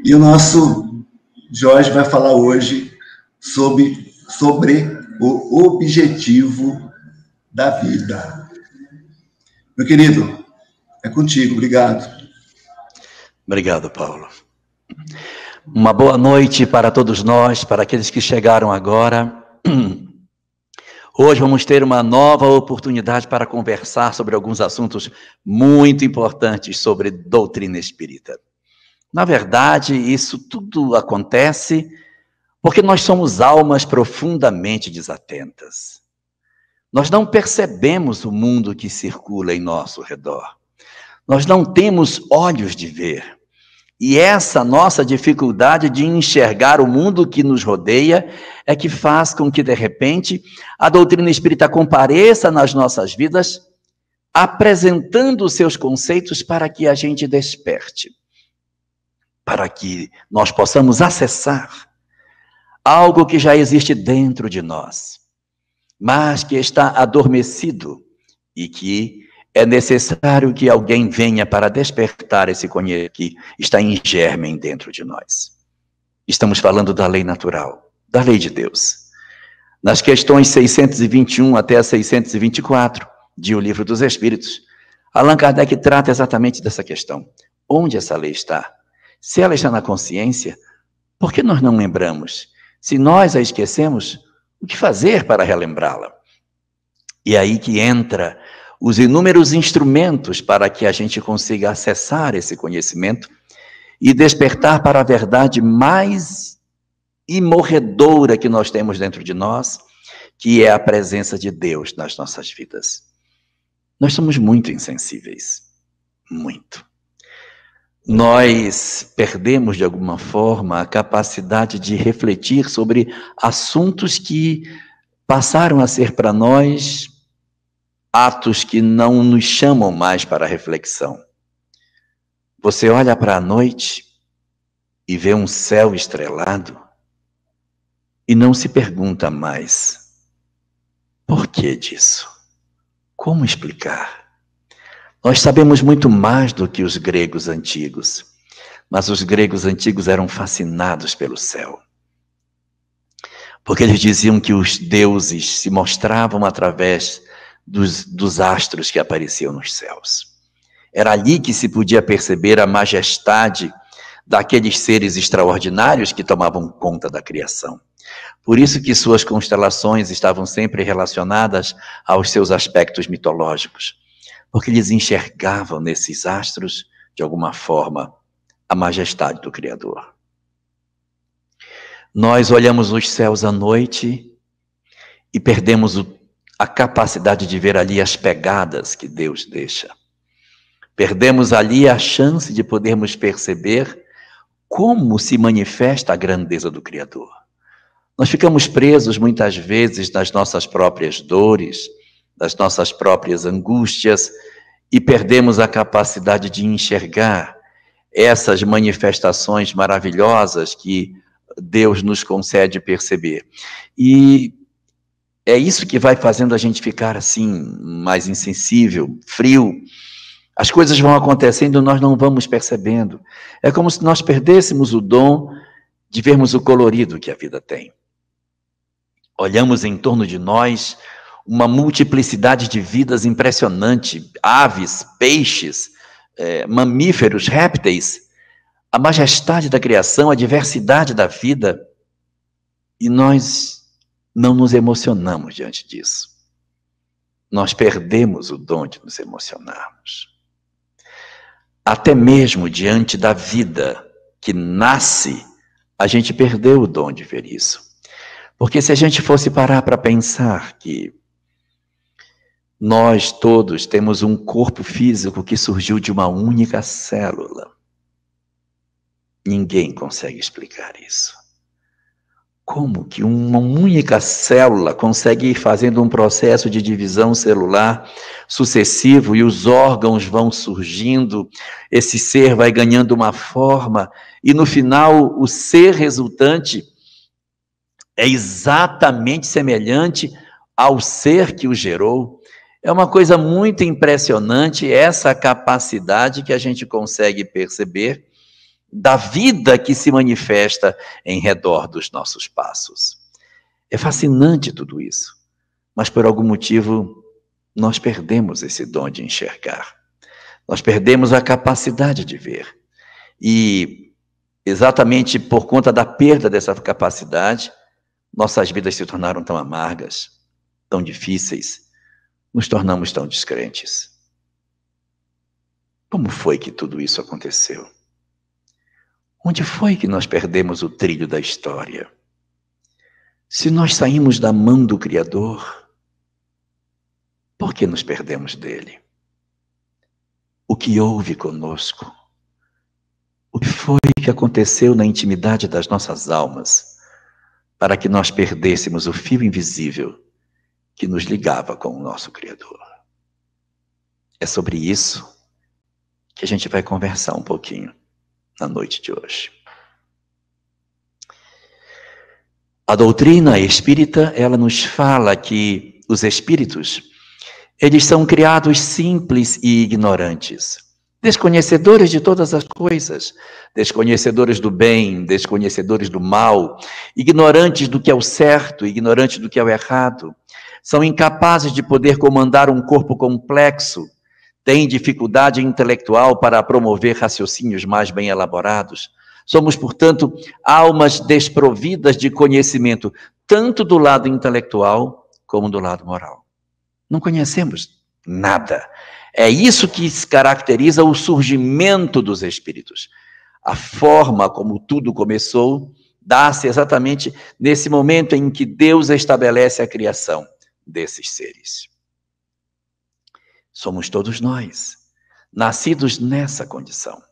E o nosso Jorge vai falar hoje sobre o objetivo da vida. Meu querido, é contigo, obrigado. Obrigado, Paulo. Uma boa noite para todos nós, para aqueles que chegaram agora. Hoje vamos ter uma nova oportunidade para conversar sobre alguns assuntos muito importantes sobre doutrina espírita. Na verdade, isso tudo acontece porque nós somos almas profundamente desatentas. Nós não percebemos o mundo que circula em nosso redor. Nós não temos olhos de ver. E essa nossa dificuldade de enxergar o mundo que nos rodeia é que faz com que, de repente, a doutrina espírita compareça nas nossas vidas, apresentando os seus conceitos para que a gente desperte, para que nós possamos acessar algo que já existe dentro de nós, mas que está adormecido e que é necessário que alguém venha para despertar esse conhecimento que está em germe dentro de nós. Estamos falando da lei natural, da lei de Deus. Nas questões 621 até 624 de O Livro dos Espíritos, Allan Kardec trata exatamente dessa questão. Onde essa lei está? Se ela está na consciência, por que nós não lembramos? Se nós a esquecemos, o que fazer para relembrá-la? E aí que entra os inúmeros instrumentos para que a gente consiga acessar esse conhecimento e despertar para a verdade mais imorredoura que nós temos dentro de nós, que é a presença de Deus nas nossas vidas. Nós somos muito insensíveis, muito. Nós perdemos, de alguma forma, a capacidade de refletir sobre assuntos que passaram a ser para nós atos que não nos chamam mais para a reflexão. Você olha para a noite e vê um céu estrelado e não se pergunta mais por que disso? Como explicar? Nós sabemos muito mais do que os gregos antigos, mas os gregos antigos eram fascinados pelo céu. Porque eles diziam que os deuses se mostravam através dos astros que apareciam nos céus. Era ali que se podia perceber a majestade daqueles seres extraordinários que tomavam conta da criação. Por isso que suas constelações estavam sempre relacionadas aos seus aspectos mitológicos, porque eles enxergavam nesses astros, de alguma forma, a majestade do Criador. Nós olhamos os céus à noite e perdemos a capacidade de ver ali as pegadas que Deus deixa. Perdemos ali a chance de podermos perceber como se manifesta a grandeza do Criador. Nós ficamos presos muitas vezes nas nossas próprias dores, nas nossas próprias angústias e perdemos a capacidade de enxergar essas manifestações maravilhosas que Deus nos concede perceber. E é isso que vai fazendo a gente ficar assim, mais insensível, frio. As coisas vão acontecendo e nós não vamos percebendo. É como se nós perdêssemos o dom de vermos o colorido que a vida tem. Olhamos em torno de nós uma multiplicidade de vidas impressionante, aves, peixes, mamíferos, répteis, a majestade da criação, a diversidade da vida, e nós não nos emocionamos diante disso. Nós perdemos o dom de nos emocionarmos. Até mesmo diante da vida que nasce, a gente perdeu o dom de ver isso. Porque se a gente fosse parar para pensar que nós todos temos um corpo físico que surgiu de uma única célula, ninguém consegue explicar isso. Como que uma única célula consegue ir fazendo um processo de divisão celular sucessivo e os órgãos vão surgindo, esse ser vai ganhando uma forma e no final o ser resultante é exatamente semelhante ao ser que o gerou? É uma coisa muito impressionante essa capacidade que a gente consegue perceber da vida que se manifesta em redor dos nossos passos. É fascinante tudo isso, mas por algum motivo nós perdemos esse dom de enxergar. Nós perdemos a capacidade de ver. E exatamente por conta da perda dessa capacidade, nossas vidas se tornaram tão amargas, tão difíceis, nos tornamos tão descrentes. Como foi que tudo isso aconteceu? Onde foi que nós perdemos o trilho da história? Se nós saímos da mão do Criador, por que nos perdemos dele? O que houve conosco? O que foi que aconteceu na intimidade das nossas almas para que nós perdêssemos o fio invisível que nos ligava com o nosso Criador? É sobre isso que a gente vai conversar um pouquinho na noite de hoje. A doutrina espírita, ela nos fala que os espíritos, eles são criados simples e ignorantes, desconhecedores de todas as coisas, desconhecedores do bem, desconhecedores do mal, ignorantes do que é o certo, ignorantes do que é o errado, são incapazes de poder comandar um corpo complexo, têm dificuldade intelectual para promover raciocínios mais bem elaborados. Somos, portanto, almas desprovidas de conhecimento, tanto do lado intelectual como do lado moral. Não conhecemos nada. É isso que caracteriza o surgimento dos espíritos. A forma como tudo começou dá-se exatamente nesse momento em que Deus estabelece a criação desses seres. Somos todos nós, nascidos nessa condição.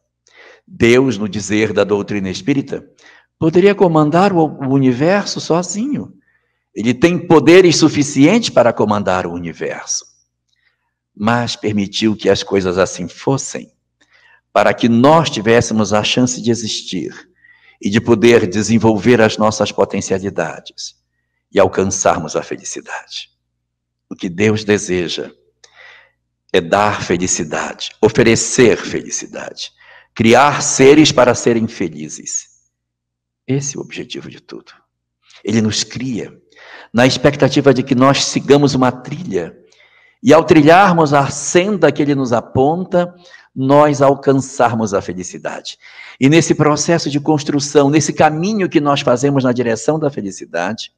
Deus, no dizer da doutrina espírita, poderia comandar o universo sozinho. Ele tem poderes suficientes para comandar o universo. Mas permitiu que as coisas assim fossem, para que nós tivéssemos a chance de existir e de poder desenvolver as nossas potencialidades e alcançarmos a felicidade. O que Deus deseja é dar felicidade, oferecer felicidade, criar seres para serem felizes. Esse é o objetivo de tudo. Ele nos cria na expectativa de que nós sigamos uma trilha e ao trilharmos a senda que ele nos aponta, nós alcançarmos a felicidade. E nesse processo de construção, nesse caminho que nós fazemos na direção da felicidade,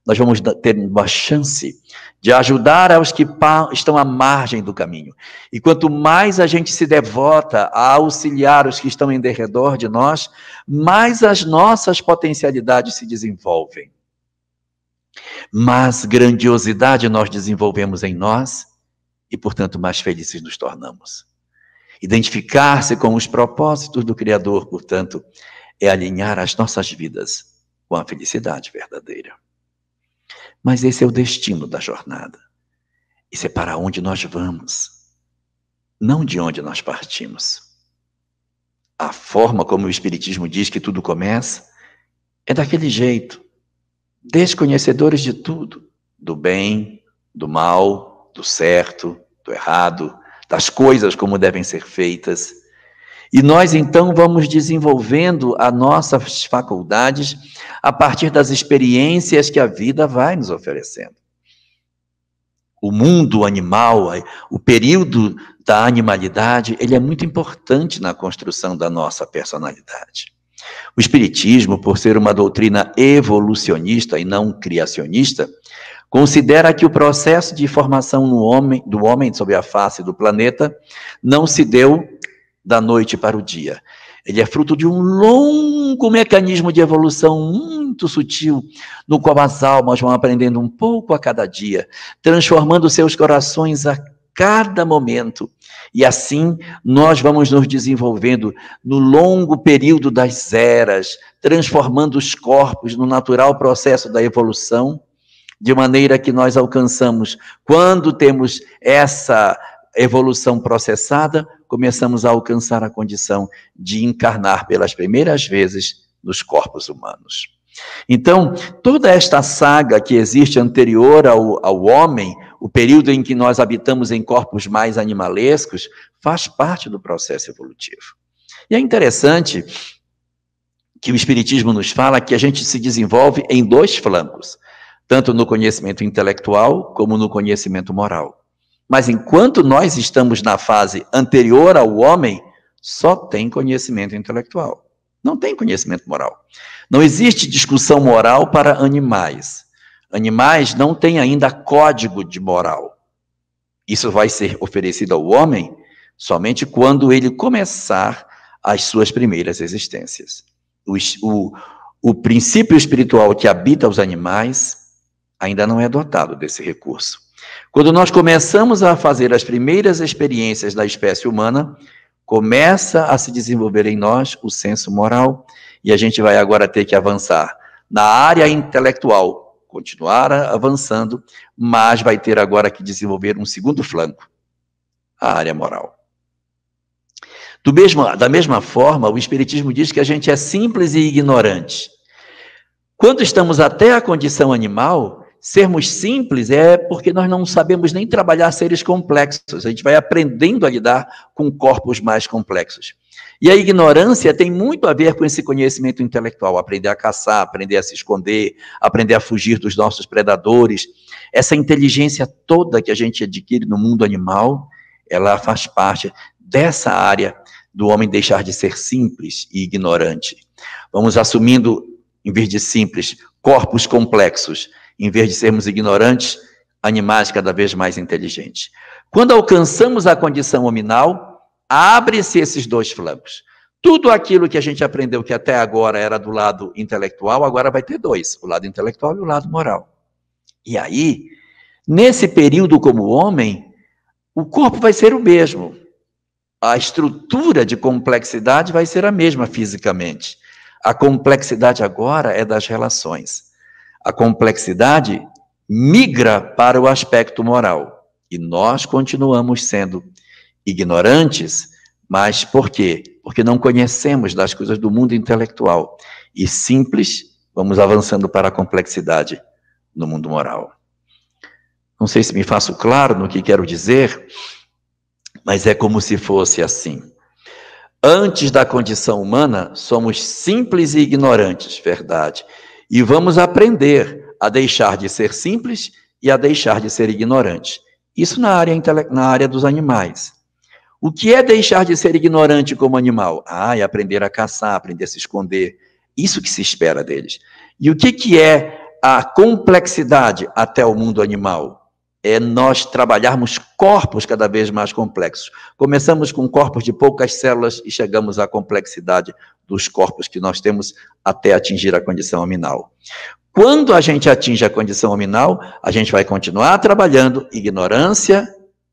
nós vamos ter uma chance de ajudar aos que estão à margem do caminho. E quanto mais a gente se devota a auxiliar os que estão em derredor de nós, mais as nossas potencialidades se desenvolvem. Mais grandiosidade nós desenvolvemos em nós e, portanto, mais felizes nos tornamos. Identificar-se com os propósitos do Criador, portanto, é alinhar as nossas vidas com a felicidade verdadeira. Mas esse é o destino da jornada. Isso é para onde nós vamos, não de onde nós partimos. A forma como o Espiritismo diz que tudo começa é daquele jeito. Desconhecedores de tudo, do bem, do mal, do certo, do errado, das coisas como devem ser feitas. E nós, então, vamos desenvolvendo as nossas faculdades a partir das experiências que a vida vai nos oferecendo. O mundo animal, o período da animalidade, ele é muito importante na construção da nossa personalidade. O Espiritismo, por ser uma doutrina evolucionista e não criacionista, considera que o processo de formação do homem sobre a face do planeta não se deu da noite para o dia. Ele é fruto de um longo mecanismo de evolução muito sutil, no qual as almas vão aprendendo um pouco a cada dia, transformando seus corações a cada momento. E assim nós vamos nos desenvolvendo no longo período das eras, transformando os corpos no natural processo da evolução, de maneira que nós alcançamos, quando temos essa evolução processada, começamos a alcançar a condição de encarnar pelas primeiras vezes nos corpos humanos. Então, toda esta saga que existe anterior ao homem, o período em que nós habitamos em corpos mais animalescos, faz parte do processo evolutivo. E é interessante que o Espiritismo nos fala que a gente se desenvolve em dois flancos, tanto no conhecimento intelectual como no conhecimento moral. Mas enquanto nós estamos na fase anterior ao homem, só tem conhecimento intelectual. Não tem conhecimento moral. Não existe discussão moral para animais. Animais não têm ainda código de moral. Isso vai ser oferecido ao homem somente quando ele começar as suas primeiras existências. O princípio espiritual que habita os animais ainda não é dotado desse recurso. Quando nós começamos a fazer as primeiras experiências da espécie humana, começa a se desenvolver em nós o senso moral, e a gente vai agora ter que avançar na área intelectual, continuar avançando, mas vai ter agora que desenvolver um segundo flanco, a área moral. Da mesma forma, o Espiritismo diz que a gente é simples e ignorante. Quando estamos até a condição animal, sermos simples é porque nós não sabemos nem trabalhar seres complexos. A gente vai aprendendo a lidar com corpos mais complexos. E a ignorância tem muito a ver com esse conhecimento intelectual. Aprender a caçar, aprender a se esconder, aprender a fugir dos nossos predadores. Essa inteligência toda que a gente adquire no mundo animal, ela faz parte dessa área do homem deixar de ser simples e ignorante. Vamos assumindo, em vez de simples, corpos complexos. Em vez de sermos ignorantes, animais cada vez mais inteligentes. Quando alcançamos a condição hominal, abre-se esses dois flancos. Tudo aquilo que a gente aprendeu que até agora era do lado intelectual, agora vai ter dois, o lado intelectual e o lado moral. E aí, nesse período como homem, o corpo vai ser o mesmo. A estrutura de complexidade vai ser a mesma fisicamente. A complexidade agora é das relações. A complexidade migra para o aspecto moral. E nós continuamos sendo ignorantes, mas por quê? Porque não conhecemos das coisas do mundo intelectual. E simples, vamos avançando para a complexidade no mundo moral. Não sei se me faço claro no que quero dizer, mas é como se fosse assim. Antes da condição humana, somos simples e ignorantes, verdade. E vamos aprender a deixar de ser simples e a deixar de ser ignorante. Isso na área dos animais. O que é deixar de ser ignorante como animal? É aprender a caçar, aprender a se esconder. Isso que se espera deles. E o que é a complexidade até o mundo animal? É nós trabalharmos corpos cada vez mais complexos. Começamos com corpos de poucas células e chegamos à complexidade dos corpos que nós temos até atingir a condição hominal. Quando a gente atinge a condição hominal, a gente vai continuar trabalhando ignorância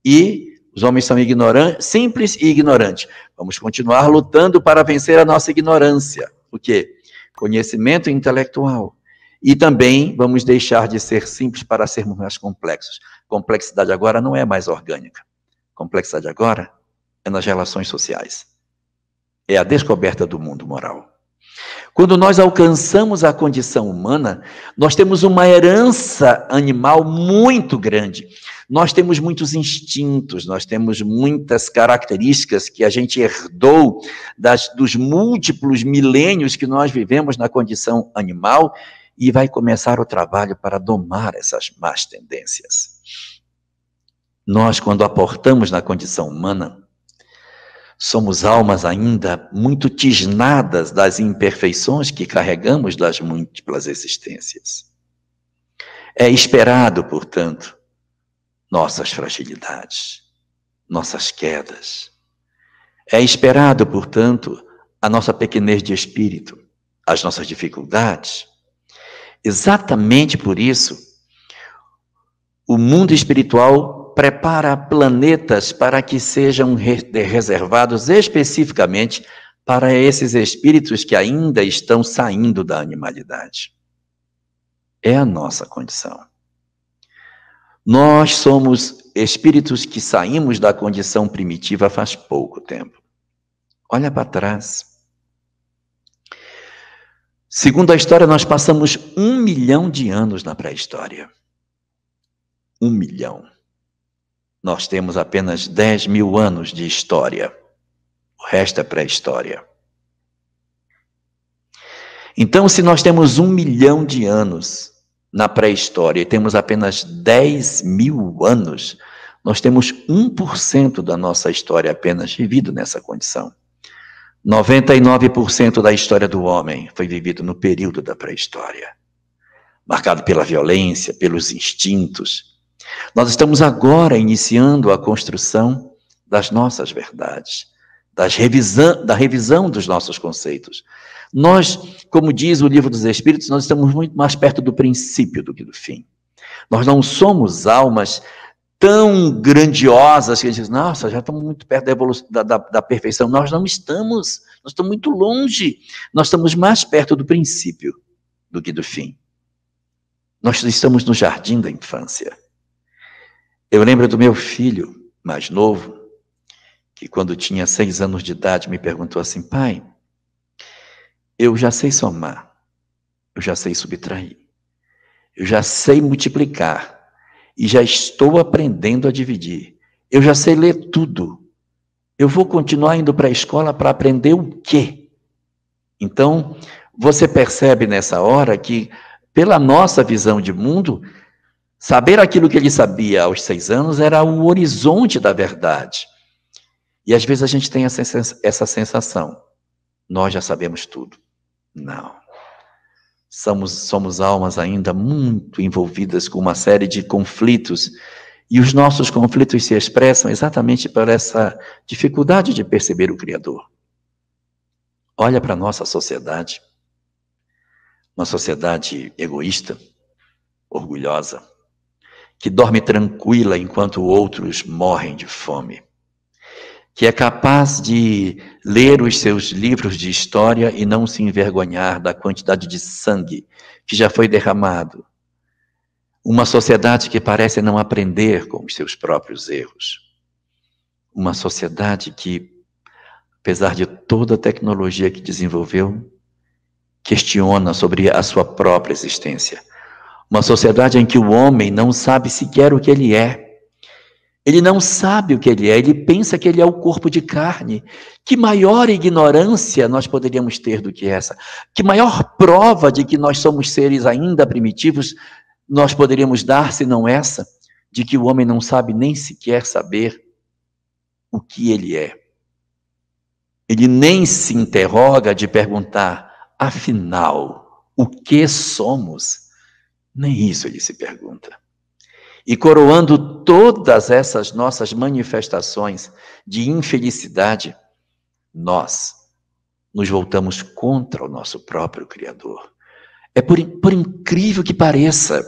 e os homens são ignorantes, simples e ignorantes. Vamos continuar lutando para vencer a nossa ignorância. O quê? Conhecimento intelectual. E também vamos deixar de ser simples para sermos mais complexos. Complexidade agora não é mais orgânica. Complexidade agora é nas relações sociais. É a descoberta do mundo moral. Quando nós alcançamos a condição humana, nós temos uma herança animal muito grande. Nós temos muitos instintos, nós temos muitas características que a gente herdou dos múltiplos milênios que nós vivemos na condição animal, e vai começar o trabalho para domar essas más tendências. Nós, quando aportamos na condição humana, somos almas ainda muito tisnadas das imperfeições que carregamos das múltiplas existências. É esperado, portanto, nossas fragilidades, nossas quedas. É esperado, portanto, a nossa pequenez de espírito, as nossas dificuldades. Exatamente por isso, o mundo espiritual prepara planetas para que sejam reservados especificamente para esses espíritos que ainda estão saindo da animalidade. É a nossa condição. Nós somos espíritos que saímos da condição primitiva faz pouco tempo. Olha para trás. Segundo a história, nós passamos 1 milhão de anos na pré-história. 1 milhão. Nós temos apenas 10 mil anos de história. O resto é pré-história. Então, se nós temos 1 milhão de anos na pré-história e temos apenas 10 mil anos, nós temos 1% da nossa história apenas vivido nessa condição. 99% da história do homem foi vivido no período da pré-história, marcado pela violência, pelos instintos. Nós estamos agora iniciando a construção das nossas verdades, da revisão dos nossos conceitos. Nós, como diz o Livro dos Espíritos, nós estamos muito mais perto do princípio do que do fim. Nós não somos almas tão grandiosas que a gente diz, nossa, já estamos muito perto da evolução, da perfeição. Nós não estamos, nós estamos muito longe. Nós estamos mais perto do princípio do que do fim. Nós estamos no jardim da infância. Eu lembro do meu filho mais novo, que quando tinha 6 anos de idade me perguntou assim, pai, eu já sei somar, eu já sei subtrair, eu já sei multiplicar e já estou aprendendo a dividir. Eu já sei ler tudo. Eu vou continuar indo para a escola para aprender o quê? Então, você percebe nessa hora que, pela nossa visão de mundo, saber aquilo que ele sabia aos 6 anos era o horizonte da verdade. E às vezes a gente tem essa sensação, nós já sabemos tudo. Não. Somos almas ainda muito envolvidas com uma série de conflitos, e os nossos conflitos se expressam exatamente por essa dificuldade de perceber o Criador. Olha para a nossa sociedade, uma sociedade egoísta, orgulhosa, que dorme tranquila enquanto outros morrem de fome, que é capaz de ler os seus livros de história e não se envergonhar da quantidade de sangue que já foi derramado. Uma sociedade que parece não aprender com os seus próprios erros. Uma sociedade que, apesar de toda a tecnologia que desenvolveu, questiona sobre a sua própria existência. Uma sociedade em que o homem não sabe sequer o que ele é. Ele não sabe o que ele é, ele pensa que ele é o corpo de carne. Que maior ignorância nós poderíamos ter do que essa? Que maior prova de que nós somos seres ainda primitivos nós poderíamos dar, se não essa, de que o homem não sabe nem sequer saber o que ele é. Ele nem se interroga de perguntar, afinal, o que somos? Nem isso ele se pergunta. E coroando todas essas nossas manifestações de infelicidade, nós nos voltamos contra o nosso próprio Criador. É por incrível que pareça,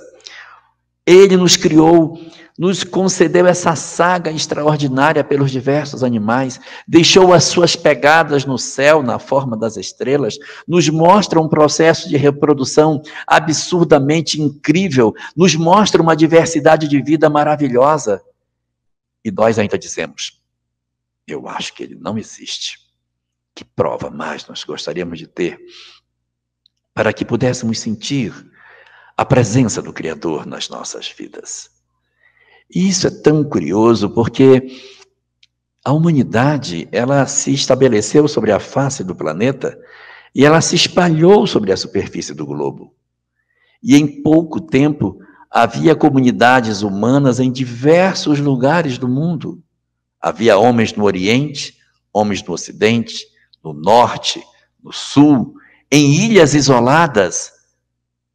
Ele nos criou, nos concedeu essa saga extraordinária pelos diversos animais, deixou as suas pegadas no céu, na forma das estrelas, nos mostra um processo de reprodução absurdamente incrível, nos mostra uma diversidade de vida maravilhosa. E nós ainda dizemos, eu acho que ele não existe. Que prova mais nós gostaríamos de ter para que pudéssemos sentir a presença do Criador nas nossas vidas. E isso é tão curioso porque a humanidade, ela se estabeleceu sobre a face do planeta e ela se espalhou sobre a superfície do globo. E em pouco tempo havia comunidades humanas em diversos lugares do mundo. Havia homens no Oriente, homens no Ocidente, no Norte, no Sul, em ilhas isoladas.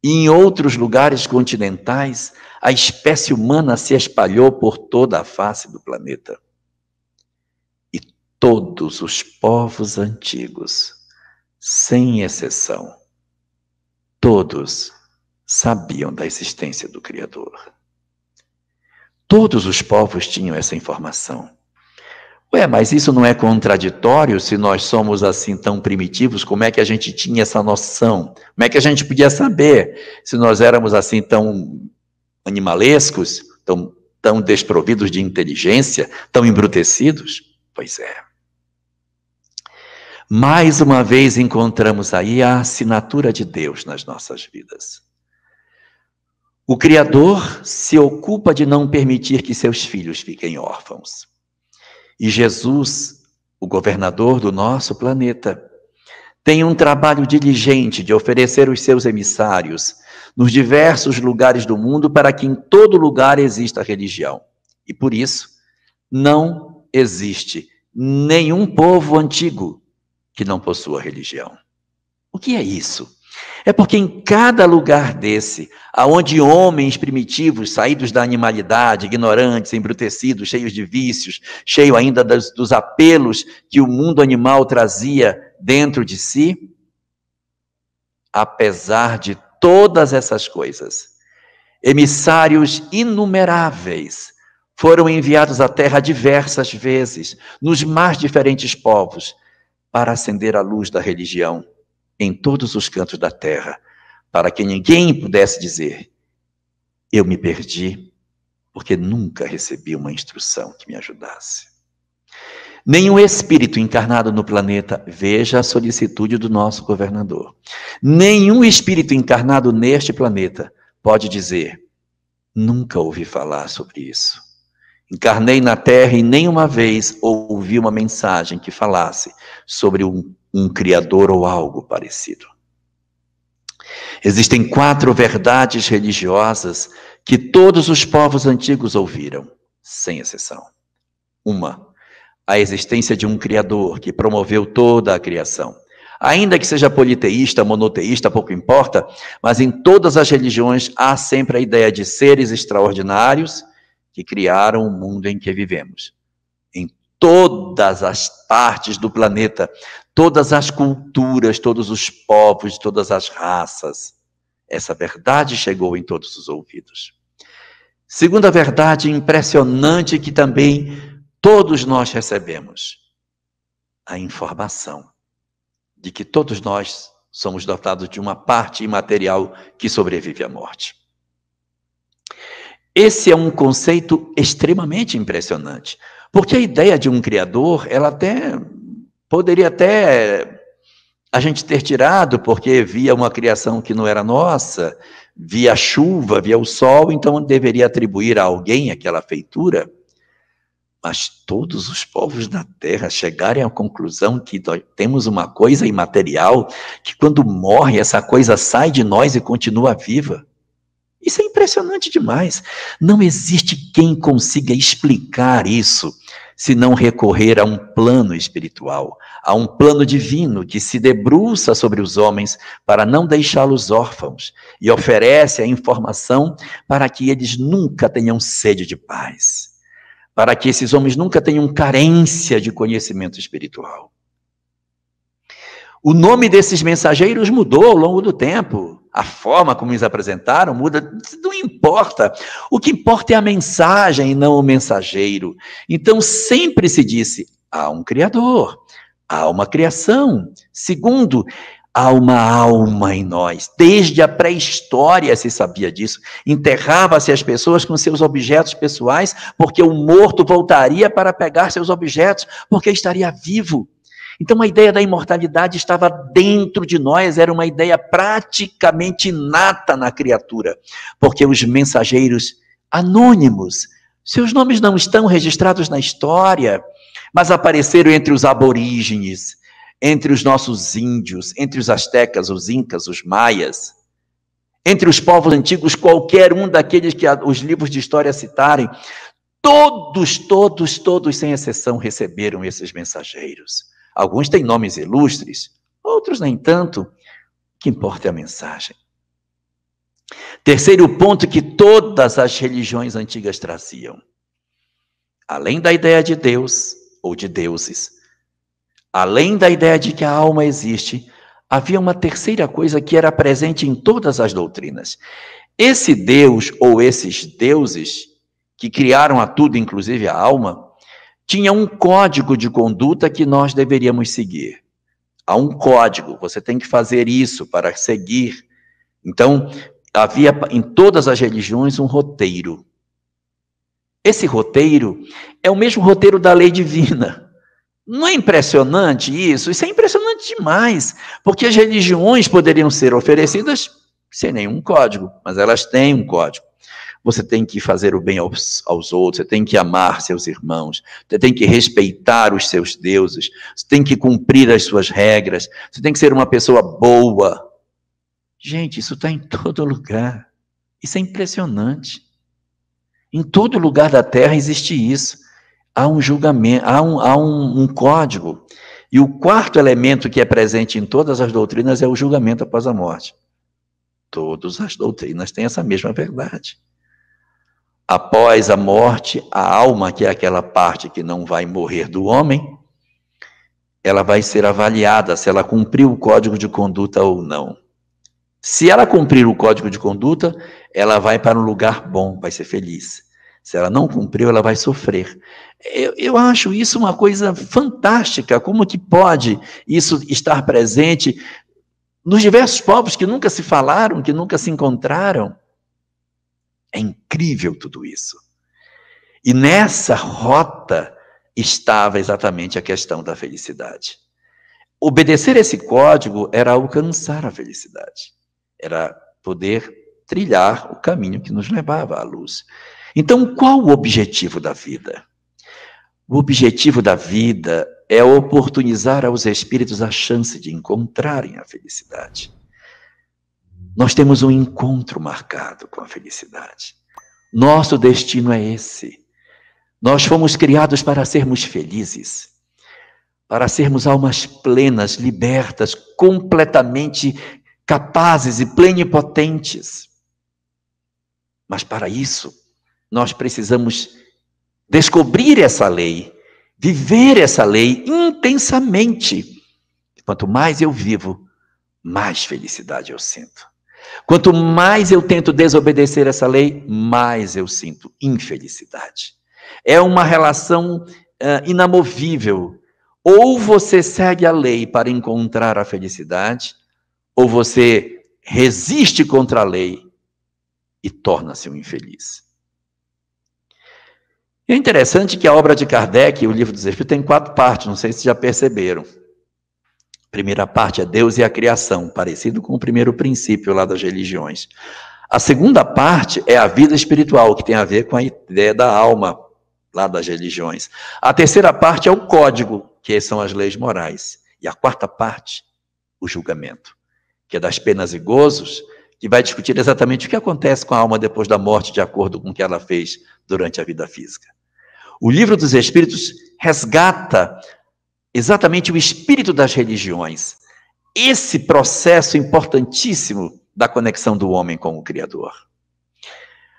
E em outros lugares continentais, a espécie humana se espalhou por toda a face do planeta. E todos os povos antigos, sem exceção, todos sabiam da existência do Criador. Todos os povos tinham essa informação. Ué, mas isso não é contraditório se nós somos assim tão primitivos? Como é que a gente tinha essa noção? Como é que a gente podia saber se nós éramos assim tão animalescos, tão desprovidos de inteligência, tão embrutecidos? Pois é. Mais uma vez encontramos aí a assinatura de Deus nas nossas vidas. O Criador se ocupa de não permitir que seus filhos fiquem órfãos. E Jesus o governador do nosso planeta, tem um trabalho diligente de oferecer os seus emissários nos diversos lugares do mundo para que em todo lugar exista religião. E por isso, não existe nenhum povo antigo que não possua religião. O que é isso? É porque em cada lugar desse, aonde homens primitivos, saídos da animalidade, ignorantes, embrutecidos, cheios de vícios, cheio ainda dos apelos que o mundo animal trazia dentro de si, apesar de todas essas coisas, emissários inumeráveis foram enviados à terra diversas vezes, nos mais diferentes povos, para acender a luz da religião em todos os cantos da terra, para que ninguém pudesse dizer: eu me perdi, porque nunca recebi uma instrução que me ajudasse. Nenhum espírito encarnado no planeta, veja a solicitude do nosso governador, nenhum espírito encarnado neste planeta pode dizer: nunca ouvi falar sobre isso. Encarnei na Terra e nenhuma vez ouvi uma mensagem que falasse sobre um Criador ou algo parecido. Existem 4 verdades religiosas que todos os povos antigos ouviram, sem exceção. Uma, a existência de um Criador que promoveu toda a criação. Ainda que seja politeísta, monoteísta, pouco importa, mas em todas as religiões há sempre a ideia de seres extraordinários que criaram o mundo em que vivemos. Em todas as partes do planeta, todas as culturas, todos os povos, todas as raças, essa verdade chegou em todos os ouvidos. Segunda verdade impressionante que também todos nós recebemos: a informação de que todos nós somos dotados de uma parte imaterial que sobrevive à morte. Esse é um conceito extremamente impressionante, porque a ideia de um Criador, ela poderia a gente ter tirado, porque via uma criação que não era nossa, via a chuva, via o sol, então deveria atribuir a alguém aquela feitura. Mas todos os povos da Terra chegarem à conclusão que nós temos uma coisa imaterial, que quando morre essa coisa sai de nós e continua viva. Isso é impressionante demais. Não existe quem consiga explicar isso, se não recorrer a um plano espiritual, a um plano divino que se debruça sobre os homens para não deixá-los órfãos e oferece a informação para que eles nunca tenham sede de paz, para que esses homens nunca tenham carência de conhecimento espiritual. O nome desses mensageiros mudou ao longo do tempo. A forma como eles apresentaram muda, não importa. O que importa é a mensagem e não o mensageiro. Então sempre se disse: há um Criador, há uma criação. Segundo, há uma alma em nós. Desde a pré-história se sabia disso. Enterrava-se as pessoas com seus objetos pessoais, porque o morto voltaria para pegar seus objetos, porque estaria vivo. Então a ideia da imortalidade estava dentro de nós, era uma ideia praticamente inata na criatura, porque os mensageiros anônimos, seus nomes não estão registrados na história, mas apareceram entre os aborígenes, entre os nossos índios, entre os astecas, os incas, os maias, entre os povos antigos, qualquer um daqueles que os livros de história citarem, todos, sem exceção, receberam esses mensageiros. Alguns têm nomes ilustres, outros nem tanto. O que importa é a mensagem. Terceiro ponto que todas as religiões antigas traziam. Além da ideia de Deus, ou de deuses, além da ideia de que a alma existe, havia uma terceira coisa que era presente em todas as doutrinas. Esse Deus, ou esses deuses, que criaram a tudo, inclusive a alma, tinha um código de conduta que nós deveríamos seguir. Há um código, você tem que fazer isso para seguir. Então, havia em todas as religiões um roteiro. Esse roteiro é o mesmo roteiro da lei divina. Não é impressionante isso? Isso é impressionante demais, porque as religiões poderiam ser oferecidas sem nenhum código, mas elas têm um código. você tem que fazer o bem aos outros, você tem que amar seus irmãos, você tem que respeitar os seus deuses, você tem que cumprir as suas regras, você tem que ser uma pessoa boa. Gente, isso está em todo lugar. Isso é impressionante. Em todo lugar da terra existe isso. Há um julgamento, há um código. E o quarto elemento que é presente em todas as doutrinas é o julgamento após a morte. Todas as doutrinas têm essa mesma verdade. Após a morte, a alma, que é aquela parte que não vai morrer do homem, ela vai ser avaliada se ela cumpriu o código de conduta ou não. Se ela cumprir o código de conduta, ela vai para um lugar bom, vai ser feliz. Se ela não cumpriu, ela vai sofrer. Eu acho isso uma coisa fantástica. Como que pode isso estar presente nos diversos povos que nunca se falaram, que nunca se encontraram? É incrível tudo isso. E nessa rota estava exatamente a questão da felicidade. Obedecer esse código era alcançar a felicidade. Era poder trilhar o caminho que nos levava à luz. Então, qual o objetivo da vida? O objetivo da vida é oportunizar aos espíritos a chance de encontrarem a felicidade. Nós temos um encontro marcado com a felicidade. Nosso destino é esse. Nós fomos criados para sermos felizes, para sermos almas plenas, libertas, completamente capazes e plenipotentes. Mas para isso, nós precisamos descobrir essa lei, viver essa lei intensamente. Quanto mais eu vivo, mais felicidade eu sinto. Quanto mais eu tento desobedecer essa lei, mais eu sinto infelicidade. É uma relação inamovível. Ou você segue a lei para encontrar a felicidade, ou você resiste contra a lei e torna-se um infeliz. É interessante que a obra de Kardec, o Livro dos Espíritos, tem 4 partes, não sei se já perceberam. A primeira parte é Deus e a criação, parecido com o primeiro princípio lá das religiões. A segunda parte é a vida espiritual, que tem a ver com a ideia da alma lá das religiões. A terceira parte é o código, que são as leis morais. E a quarta parte, o julgamento, que é das penas e gozos, que vai discutir exatamente o que acontece com a alma depois da morte, de acordo com o que ela fez durante a vida física. O Livro dos Espíritos resgata exatamente o espírito das religiões, esse processo importantíssimo da conexão do homem com o Criador.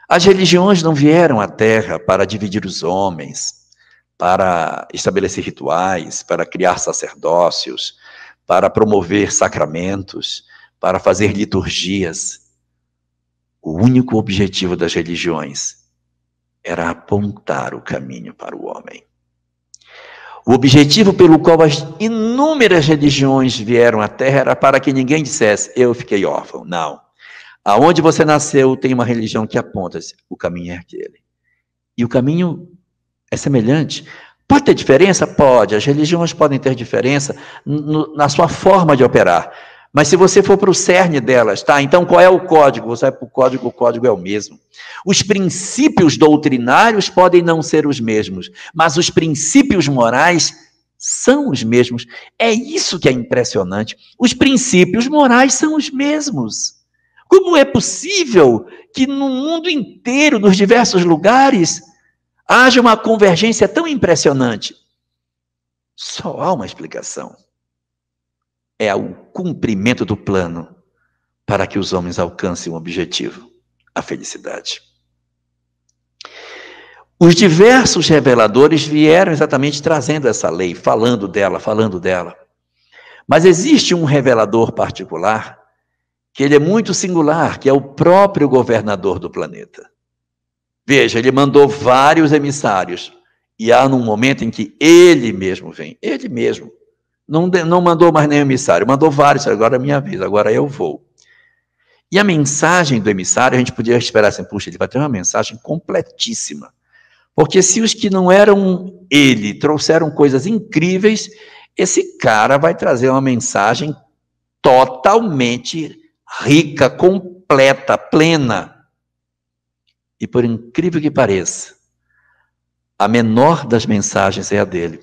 As religiões não vieram à Terra para dividir os homens, para estabelecer rituais, para criar sacerdócios, para promover sacramentos, para fazer liturgias. O único objetivo das religiões era apontar o caminho para o homem. O objetivo pelo qual as inúmeras religiões vieram à Terra era para que ninguém dissesse, eu fiquei órfão. Não. Aonde você nasceu tem uma religião que aponta, o caminho é aquele. E o caminho é semelhante. Pode ter diferença? Pode. As religiões podem ter diferença na sua forma de operar. Mas se você for para o cerne delas, tá? Então qual é o código? Você vai para o código é o mesmo. Os princípios doutrinários podem não ser os mesmos, mas os princípios morais são os mesmos. É isso que é impressionante. Os princípios morais são os mesmos. Como é possível que no mundo inteiro, nos diversos lugares, haja uma convergência tão impressionante? Só há uma explicação. É o cumprimento do plano para que os homens alcancem um objetivo, a felicidade. Os diversos reveladores vieram exatamente trazendo essa lei, falando dela. Mas existe um revelador particular, que ele é muito singular, que é o próprio governador do planeta. Veja, ele mandou vários emissários, e há num momento em que ele mesmo vem, ele mesmo. Não mandou mais nenhum emissário, mandou vários, agora é minha vez, agora eu vou. E a mensagem do emissário, a gente podia esperar assim, puxa, ele vai ter uma mensagem completíssima. Porque se os que não eram ele trouxeram coisas incríveis, esse cara vai trazer uma mensagem totalmente rica, completa, plena. E por incrível que pareça, a menor das mensagens é a dele.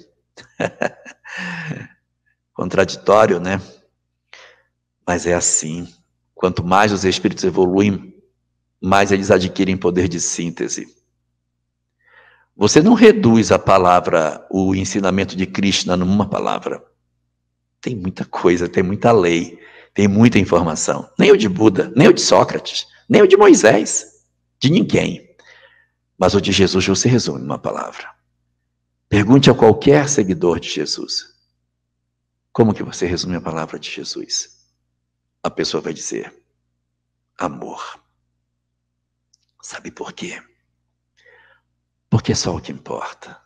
Contraditório, né? Mas é assim. Quanto mais os espíritos evoluem, mais eles adquirem poder de síntese. Você não reduz a palavra, o ensinamento de Krishna numa palavra. Tem muita coisa, tem muita lei, tem muita informação. Nem o de Buda, nem o de Sócrates, nem o de Moisés, de ninguém. Mas o de Jesus você resume numa palavra. Pergunte a qualquer seguidor de Jesus. Como que você resume a palavra de Jesus? A pessoa vai dizer: amor. Sabe por quê? Porque é só o que importa.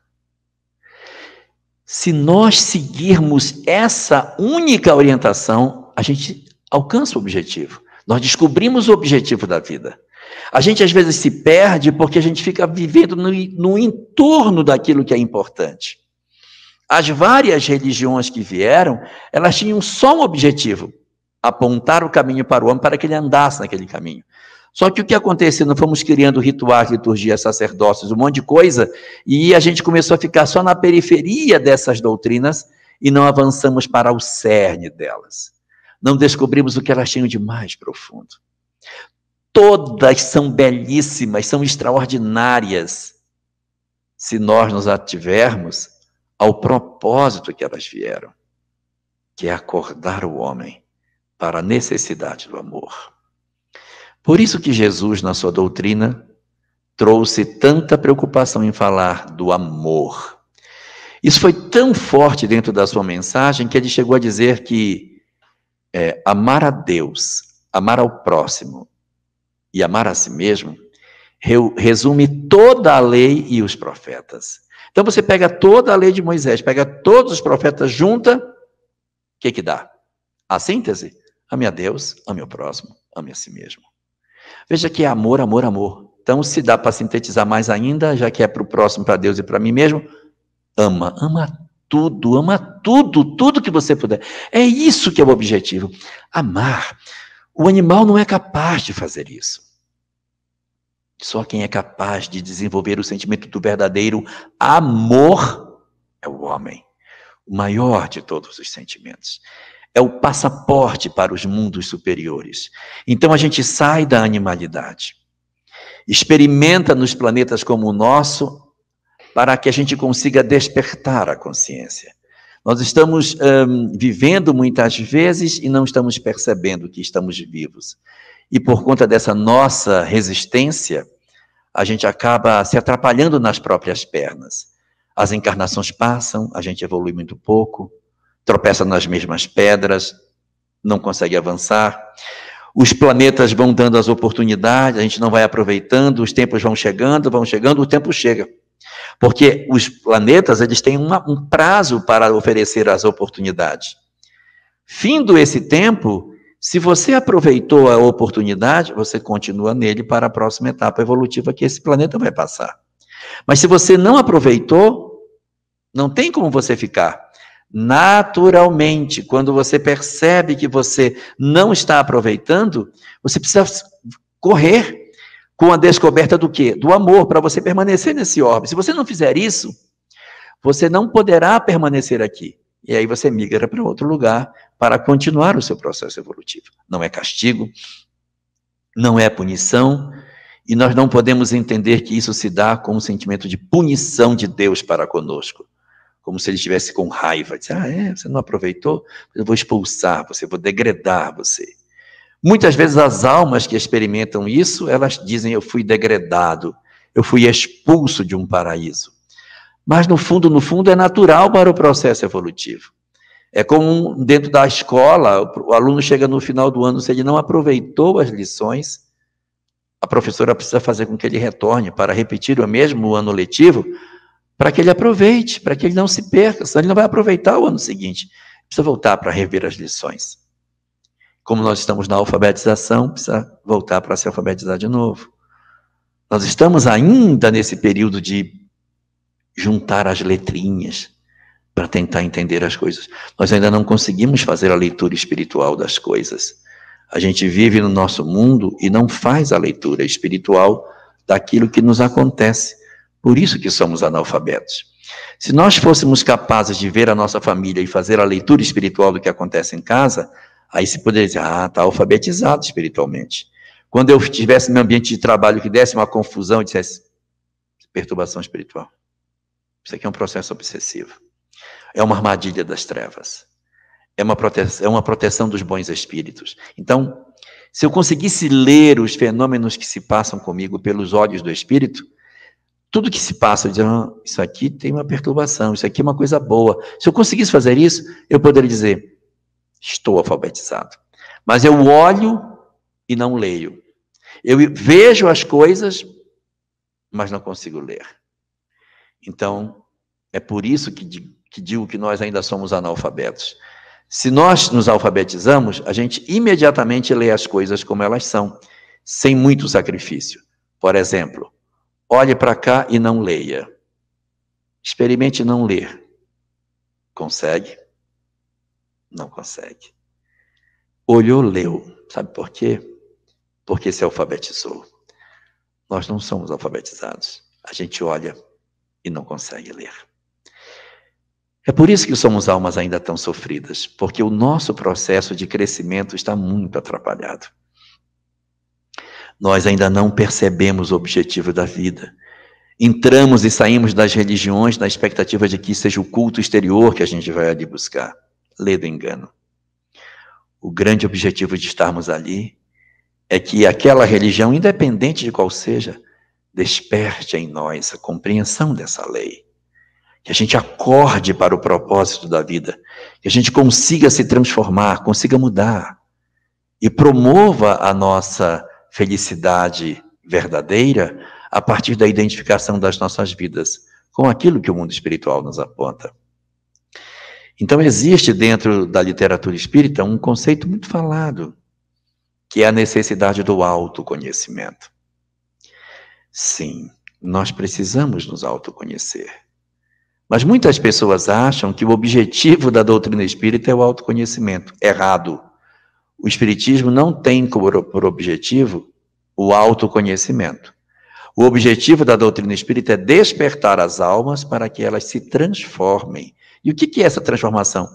Se nós seguirmos essa única orientação, a gente alcança o objetivo. Nós descobrimos o objetivo da vida. A gente às vezes se perde porque a gente fica vivendo no entorno daquilo que é importante. As várias religiões que vieram, elas tinham só um objetivo: apontar o caminho para o homem para que ele andasse naquele caminho. Só que o que aconteceu? Nós fomos criando rituais, liturgias, sacerdócios, um monte de coisa, e a gente começou a ficar só na periferia dessas doutrinas e não avançamos para o cerne delas. Não descobrimos o que elas tinham de mais profundo. Todas são belíssimas, são extraordinárias, se nós nos ativermos ao propósito que elas vieram, que é acordar o homem para a necessidade do amor. Por isso que Jesus, na sua doutrina, trouxe tanta preocupação em falar do amor. Isso foi tão forte dentro da sua mensagem que ele chegou a dizer que amar a Deus, amar ao próximo e amar a si mesmo resume toda a lei e os profetas. Então você pega toda a lei de Moisés, pega todos os profetas, junta, o que dá? A síntese? Ame a Deus, ame ao próximo, ame a si mesmo. Veja que é amor, amor, amor. Então, se dá para sintetizar mais ainda, já que é para o próximo, para Deus e para mim mesmo, ama tudo que você puder. É isso que é o objetivo. Amar. O animal não é capaz de fazer isso. Só quem é capaz de desenvolver o sentimento do verdadeiro amor é o homem. O maior de todos os sentimentos. É o passaporte para os mundos superiores. Então a gente sai da animalidade. Experimenta nos planetas como o nosso, para que a gente consiga despertar a consciência. Nós estamos vivendo muitas vezes e não estamos percebendo que estamos vivos. E por conta dessa nossa resistência, a gente acaba se atrapalhando nas próprias pernas. As encarnações passam, a gente evolui muito pouco, tropeça nas mesmas pedras, não consegue avançar. Os planetas vão dando as oportunidades, a gente não vai aproveitando, os tempos vão chegando, o tempo chega. Porque os planetas, eles têm um prazo para oferecer as oportunidades. Findo esse tempo, se você aproveitou a oportunidade, você continua nele para a próxima etapa evolutiva que esse planeta vai passar. Mas se você não aproveitou, não tem como você ficar. Naturalmente, quando você percebe que você não está aproveitando, você precisa correr com a descoberta do quê? Do amor, para você permanecer nesse orbe. Se você não fizer isso, você não poderá permanecer aqui. E aí você migra para outro lugar para continuar o seu processo evolutivo. Não é castigo, não é punição, e nós não podemos entender que isso se dá com um sentimento de punição de Deus para conosco. Como se ele estivesse com raiva. Diz, você não aproveitou? Eu vou expulsar você, vou degradar você. Muitas vezes as almas que experimentam isso, elas dizem, eu fui degradado, eu fui expulso de um paraíso. Mas no fundo é natural para o processo evolutivo. É como dentro da escola, o aluno chega no final do ano, se ele não aproveitou as lições, a professora precisa fazer com que ele retorne para repetir o mesmo ano letivo, para que ele aproveite, para que ele não se perca, senão ele não vai aproveitar o ano seguinte. Precisa voltar para rever as lições. Como nós estamos na alfabetização, precisa voltar para se alfabetizar de novo. Nós estamos ainda nesse período de juntar as letrinhas para tentar entender as coisas. Nós ainda não conseguimos fazer a leitura espiritual das coisas. A gente vive no nosso mundo e não faz a leitura espiritual daquilo que nos acontece. Por isso que somos analfabetos. Se nós fôssemos capazes de ver a nossa família e fazer a leitura espiritual do que acontece em casa, aí se poderia dizer, está alfabetizado espiritualmente. Quando eu estivesse no meu ambiente de trabalho que desse uma confusão, eu dissesse, perturbação espiritual. Isso aqui é um processo obsessivo. É uma armadilha das trevas. É uma proteção dos bons espíritos. Então, se eu conseguisse ler os fenômenos que se passam comigo pelos olhos do espírito, tudo que se passa, eu dizer, isso aqui tem uma perturbação, isso aqui é uma coisa boa. Se eu conseguisse fazer isso, eu poderia dizer, estou alfabetizado. Mas eu olho e não leio. Eu vejo as coisas, mas não consigo ler. Então, é por isso que digo que nós ainda somos analfabetos. Se nós nos alfabetizamos, a gente imediatamente lê as coisas como elas são, sem muito sacrifício. Por exemplo, olhe para cá e não leia. Experimente não ler. Consegue? Não consegue. Olhou, leu. Sabe por quê? Porque se alfabetizou. Nós não somos alfabetizados. A gente olha e não consegue ler. É por isso que somos almas ainda tão sofridas, porque o nosso processo de crescimento está muito atrapalhado. Nós ainda não percebemos o objetivo da vida. Entramos e saímos das religiões na expectativa de que seja o culto exterior que a gente vai ali buscar. Lê do engano. O grande objetivo de estarmos ali é que aquela religião, independente de qual seja, desperte em nós a compreensão dessa lei. Que a gente acorde para o propósito da vida, que a gente consiga se transformar, consiga mudar e promova a nossa felicidade verdadeira a partir da identificação das nossas vidas com aquilo que o mundo espiritual nos aponta. Então existe dentro da literatura espírita um conceito muito falado, que é a necessidade do autoconhecimento. Sim, nós precisamos nos autoconhecer. Mas muitas pessoas acham que o objetivo da doutrina espírita é o autoconhecimento. Errado. O espiritismo não tem por objetivo o autoconhecimento. O objetivo da doutrina espírita é despertar as almas para que elas se transformem. E o que é essa transformação?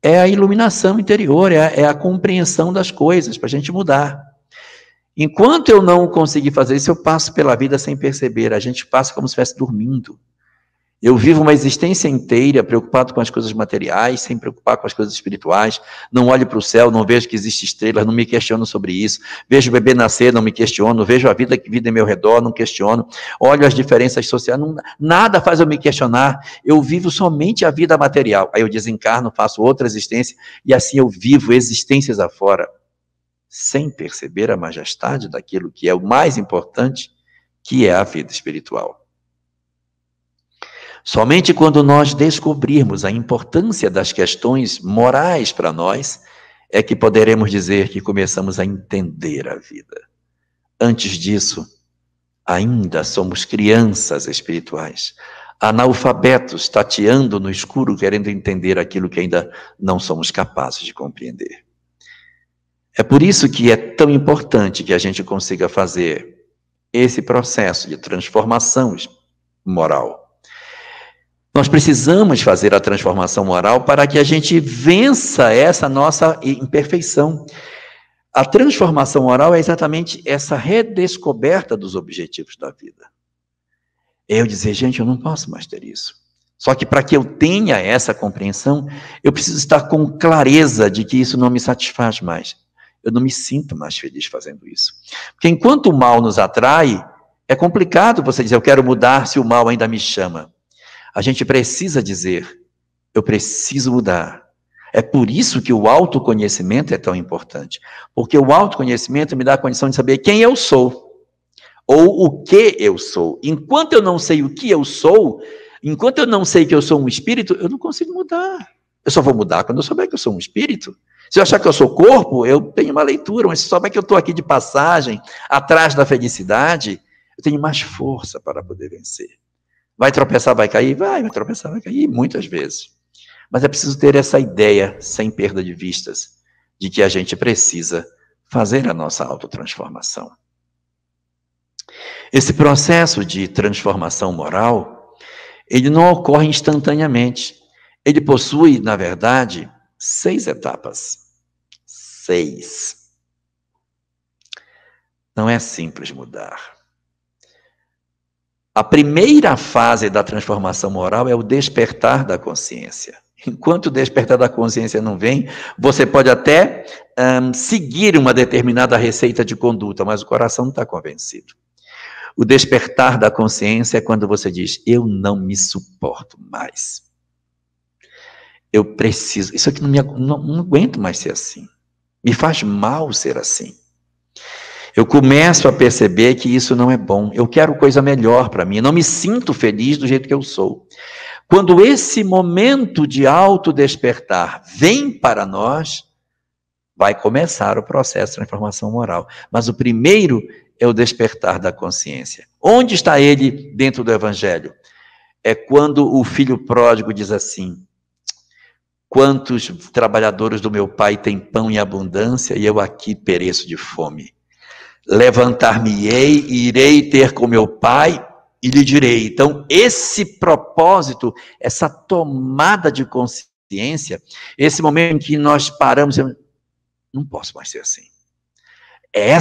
É a iluminação interior, é a compreensão das coisas, para a gente mudar. Enquanto eu não conseguir fazer isso, eu passo pela vida sem perceber. A gente passa como se estivesse dormindo. Eu vivo uma existência inteira preocupado com as coisas materiais, sem preocupar com as coisas espirituais. Não olho para o céu, não vejo que existem estrelas, não me questiono sobre isso. Vejo o bebê nascer, não me questiono. Vejo a vida que vive em meu redor, não questiono. Olho as diferenças sociais, nada faz eu me questionar. Eu vivo somente a vida material. Aí eu desencarno, faço outra existência, e assim eu vivo existências afora, sem perceber a majestade daquilo que é o mais importante, que é a vida espiritual. Somente quando nós descobrirmos a importância das questões morais para nós, é que poderemos dizer que começamos a entender a vida. Antes disso, ainda somos crianças espirituais, analfabetos, tateando no escuro, querendo entender aquilo que ainda não somos capazes de compreender. É por isso que é tão importante que a gente consiga fazer esse processo de transformação moral. Nós precisamos fazer a transformação moral para que a gente vença essa nossa imperfeição. A transformação moral é exatamente essa redescoberta dos objetivos da vida. Eu dizer, gente, eu não posso mais ter isso. Só que para que eu tenha essa compreensão, eu preciso estar com clareza de que isso não me satisfaz mais. Eu não me sinto mais feliz fazendo isso. Porque enquanto o mal nos atrai, é complicado você dizer, eu quero mudar se o mal ainda me chama. A gente precisa dizer, eu preciso mudar. É por isso que o autoconhecimento é tão importante. Porque o autoconhecimento me dá a condição de saber quem eu sou. Ou o que eu sou. Enquanto eu não sei o que eu sou, enquanto eu não sei que eu sou um espírito, eu não consigo mudar. Eu só vou mudar quando eu souber que eu sou um espírito. Se eu achar que eu sou corpo, eu tenho uma leitura. Mas se souber que eu estou aqui de passagem, atrás da felicidade, eu tenho mais força para poder vencer. Vai tropeçar, vai cair? Vai tropeçar, vai cair, muitas vezes. Mas é preciso ter essa ideia, sem perda de vistas, de que a gente precisa fazer a nossa autotransformação. Esse processo de transformação moral, ele não ocorre instantaneamente. Ele possui, na verdade, 6 etapas. 6. Não é simples mudar. A primeira fase da transformação moral é o despertar da consciência. Enquanto o despertar da consciência não vem, você pode até seguir uma determinada receita de conduta, mas o coração não está convencido. O despertar da consciência é quando você diz, eu não me suporto mais. Eu preciso, isso aqui não aguento mais ser assim. Me faz mal ser assim. Eu começo a perceber que isso não é bom. Eu quero coisa melhor para mim. Eu não me sinto feliz do jeito que eu sou. Quando esse momento de autodespertar vem para nós, vai começar o processo de transformação moral. Mas o primeiro é o despertar da consciência. Onde está ele dentro do Evangelho? É quando o filho pródigo diz assim, quantos trabalhadores do meu pai têm pão em abundância e eu aqui pereço de fome. Levantar-me-ei e irei ter com meu pai e lhe direi. Então, esse propósito, essa tomada de consciência, esse momento em que nós paramos, eu não posso mais ser assim. É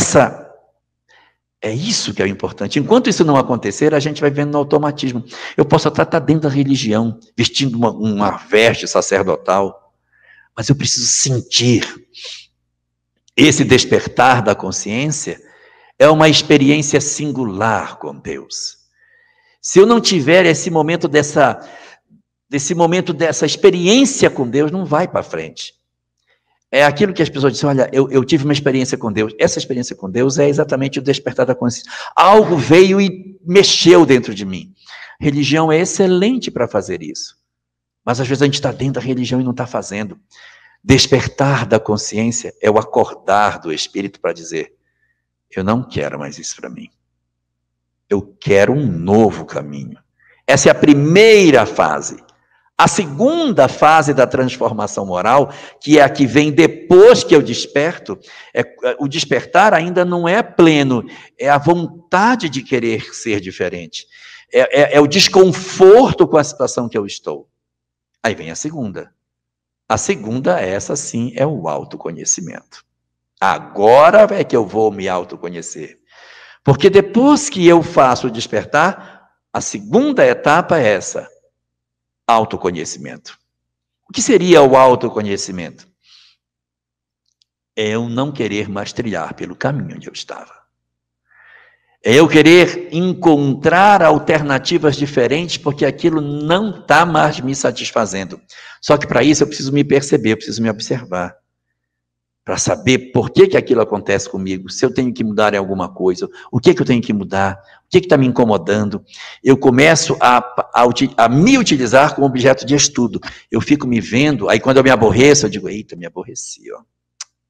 isso que é o importante. Enquanto isso não acontecer, a gente vai vendo no automatismo. Eu posso até estar dentro da religião, vestindo uma veste sacerdotal, mas eu preciso sentir. Esse despertar da consciência é uma experiência singular com Deus. Se eu não tiver esse momento dessa experiência com Deus, não vai para frente. É aquilo que as pessoas dizem, olha, eu tive uma experiência com Deus. Essa experiência com Deus é exatamente o despertar da consciência. Algo veio e mexeu dentro de mim. Religião é excelente para fazer isso. Mas às vezes a gente está dentro da religião e não está fazendo. Despertar da consciência é o acordar do espírito para dizer, eu não quero mais isso para mim. Eu quero um novo caminho. Essa é a primeira fase. A segunda fase da transformação moral, que é a que vem depois que eu desperto, o despertar ainda não é pleno, é a vontade de querer ser diferente. É o desconforto com a situação que eu estou. Aí vem a segunda. A segunda, essa sim, é o autoconhecimento. Agora é que eu vou me autoconhecer. Porque depois que eu faço o despertar, a segunda etapa é essa. Autoconhecimento. O que seria o autoconhecimento? É eu não querer mais trilhar pelo caminho onde eu estava. É eu querer encontrar alternativas diferentes, porque aquilo não está mais me satisfazendo. Só que para isso eu preciso me perceber, eu preciso me observar. Para saber por que aquilo acontece comigo, se eu tenho que mudar em alguma coisa, o que eu tenho que mudar, o que está me incomodando. Eu começo a me utilizar como objeto de estudo. Eu fico me vendo, aí quando eu me aborreço, eu digo, eita, me aborreci, ó.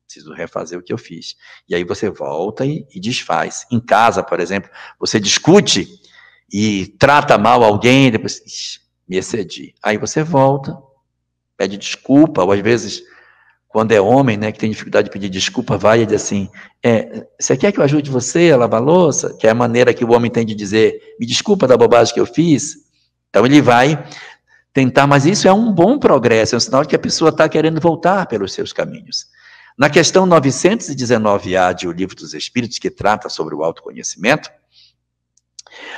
Preciso refazer o que eu fiz. E aí você volta e desfaz. Em casa, por exemplo, você discute e trata mal alguém, depois, me excedi. Aí você volta, pede desculpa, ou às vezes... Quando é homem, né, que tem dificuldade de pedir desculpa, vai e diz assim, você quer que eu ajude você a lavar a louça? Que é a maneira que o homem tem de dizer, me desculpa da bobagem que eu fiz. Então ele vai tentar, mas isso é um bom progresso, é um sinal de que a pessoa está querendo voltar pelos seus caminhos. Na questão 919A de O Livro dos Espíritos, que trata sobre o autoconhecimento,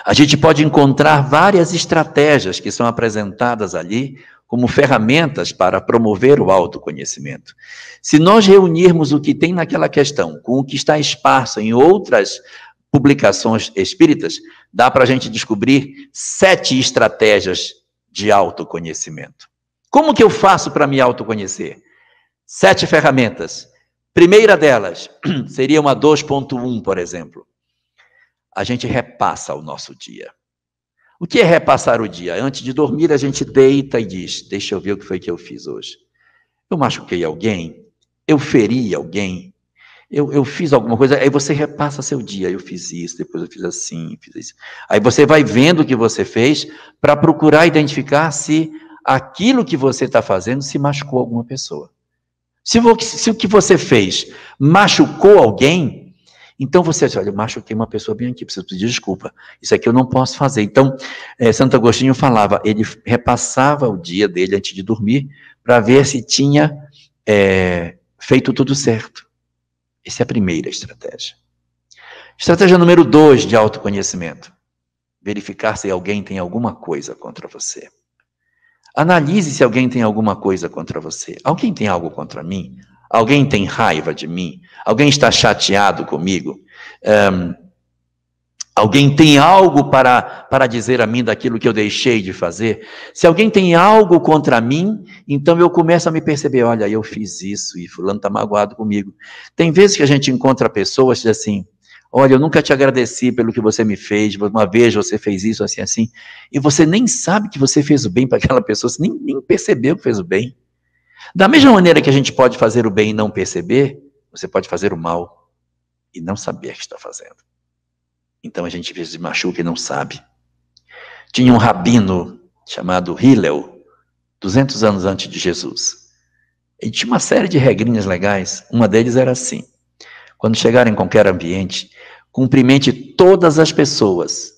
a gente pode encontrar várias estratégias que são apresentadas ali, como ferramentas para promover o autoconhecimento. Se nós reunirmos o que tem naquela questão com o que está esparso em outras publicações espíritas, dá para a gente descobrir 7 estratégias de autoconhecimento. Como que eu faço para me autoconhecer? 7 ferramentas. Primeira delas seria uma 2.1, por exemplo. A gente repassa o nosso dia. O que é repassar o dia? Antes de dormir, a gente deita e diz, deixa eu ver o que foi que eu fiz hoje. Eu machuquei alguém? Eu feri alguém? Eu fiz alguma coisa? Aí você repassa seu dia. Eu fiz isso, depois eu fiz assim, fiz isso. Aí você vai vendo o que você fez para procurar identificar se aquilo que você está fazendo se machucou alguma pessoa. Se o que você fez machucou alguém, Então você diz, olha, eu machuquei uma pessoa bem aqui, preciso pedir desculpa. Isso aqui eu não posso fazer. Então, Santo Agostinho falava, ele repassava o dia dele antes de dormir, para ver se tinha feito tudo certo. Essa é a primeira estratégia. Estratégia número 2 de autoconhecimento. Verificar se alguém tem alguma coisa contra você. Analise se alguém tem alguma coisa contra você. Alguém tem algo contra mim? Alguém tem raiva de mim? Alguém está chateado comigo? Alguém tem algo para dizer a mim daquilo que eu deixei de fazer? Se alguém tem algo contra mim, então eu começo a me perceber, olha, eu fiz isso e fulano está magoado comigo. Tem vezes que a gente encontra pessoas que dizem assim, olha, eu nunca te agradeci pelo que você me fez, uma vez você fez isso, assim, assim, e você nem sabe que você fez o bem para aquela pessoa, você nem percebeu que fez o bem. Da mesma maneira que a gente pode fazer o bem e não perceber, você pode fazer o mal e não saber que está fazendo. Então a gente às vezes machuca e não sabe. Tinha um rabino chamado Hillel, 200 anos antes de Jesus. Ele tinha uma série de regrinhas legais. Uma deles era assim, quando chegar em qualquer ambiente, cumprimente todas as pessoas.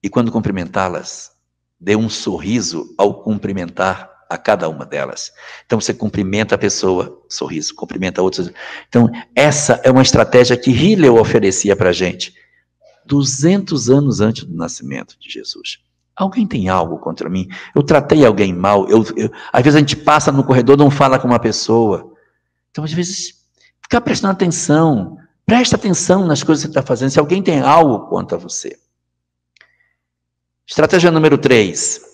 E quando cumprimentá-las, dê um sorriso ao cumprimentar a cada uma delas. Então você cumprimenta a pessoa, sorriso, cumprimenta outros. Então essa é uma estratégia que Hillel oferecia para a gente, 200 anos antes do nascimento de Jesus. Alguém tem algo contra mim? Eu tratei alguém mal? Às vezes a gente passa no corredor, não fala com uma pessoa. Então às vezes, ficar prestando atenção. Presta atenção nas coisas que você está fazendo. Se alguém tem algo contra você. Estratégia número 3.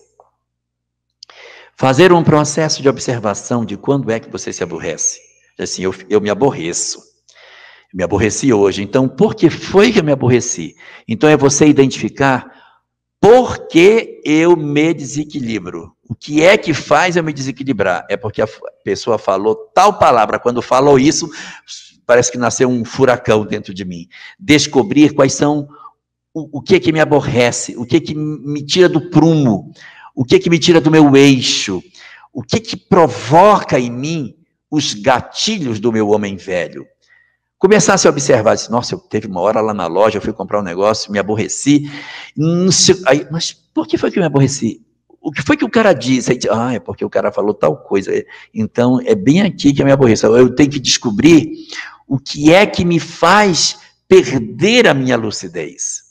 Fazer um processo de observação de quando é que você se aborrece. Assim, eu me aborreço. Me aborreci hoje. Então, por que foi que eu me aborreci? Então, é você identificar por que eu me desequilibro. O que é que faz eu me desequilibrar? É porque a pessoa falou tal palavra. Quando falou isso, parece que nasceu um furacão dentro de mim. Descobrir quais são o que me aborrece, o que me tira do prumo, o que me tira do meu eixo, o que provoca em mim os gatilhos do meu homem velho. Começar a se observar, disse, nossa, eu teve uma hora lá na loja, eu fui comprar um negócio, me aborreci, mas por que foi que eu me aborreci? O que foi que o cara disse? Aí, é porque o cara falou tal coisa, então é bem aqui que eu me aborreço, eu tenho que descobrir o que é que me faz perder a minha lucidez.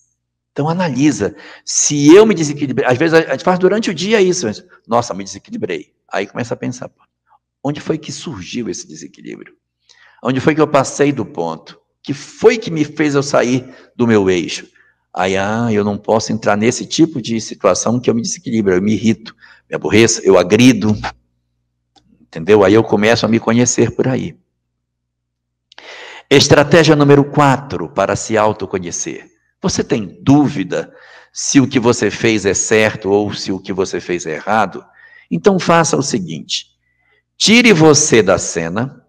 Então analisa, se eu me desequilibrei, às vezes a gente faz durante o dia isso, nossa, me desequilibrei, aí começa a pensar, onde foi que surgiu esse desequilíbrio? Onde foi que eu passei do ponto? Que foi que me fez eu sair do meu eixo? Aí, eu não posso entrar nesse tipo de situação que eu me desequilibro, eu me irrito, me aborreço, eu agrido, entendeu? Aí eu começo a me conhecer por aí. Estratégia número 4 para se autoconhecer. Você tem dúvida se o que você fez é certo ou se o que você fez é errado? Então faça o seguinte, tire você da cena,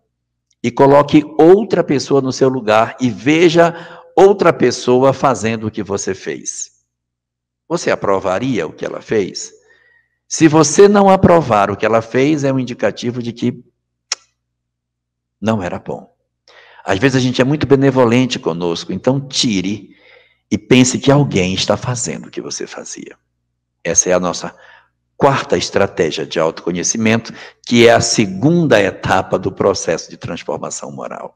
e coloque outra pessoa no seu lugar e veja outra pessoa fazendo o que você fez. Você aprovaria o que ela fez? Se você não aprovar o que ela fez, é um indicativo de que não era bom. Às vezes a gente é muito benevolente conosco, então tire e pense que alguém está fazendo o que você fazia. Essa é a nossa 4ª estratégia de autoconhecimento, que é a 2ª etapa do processo de transformação moral.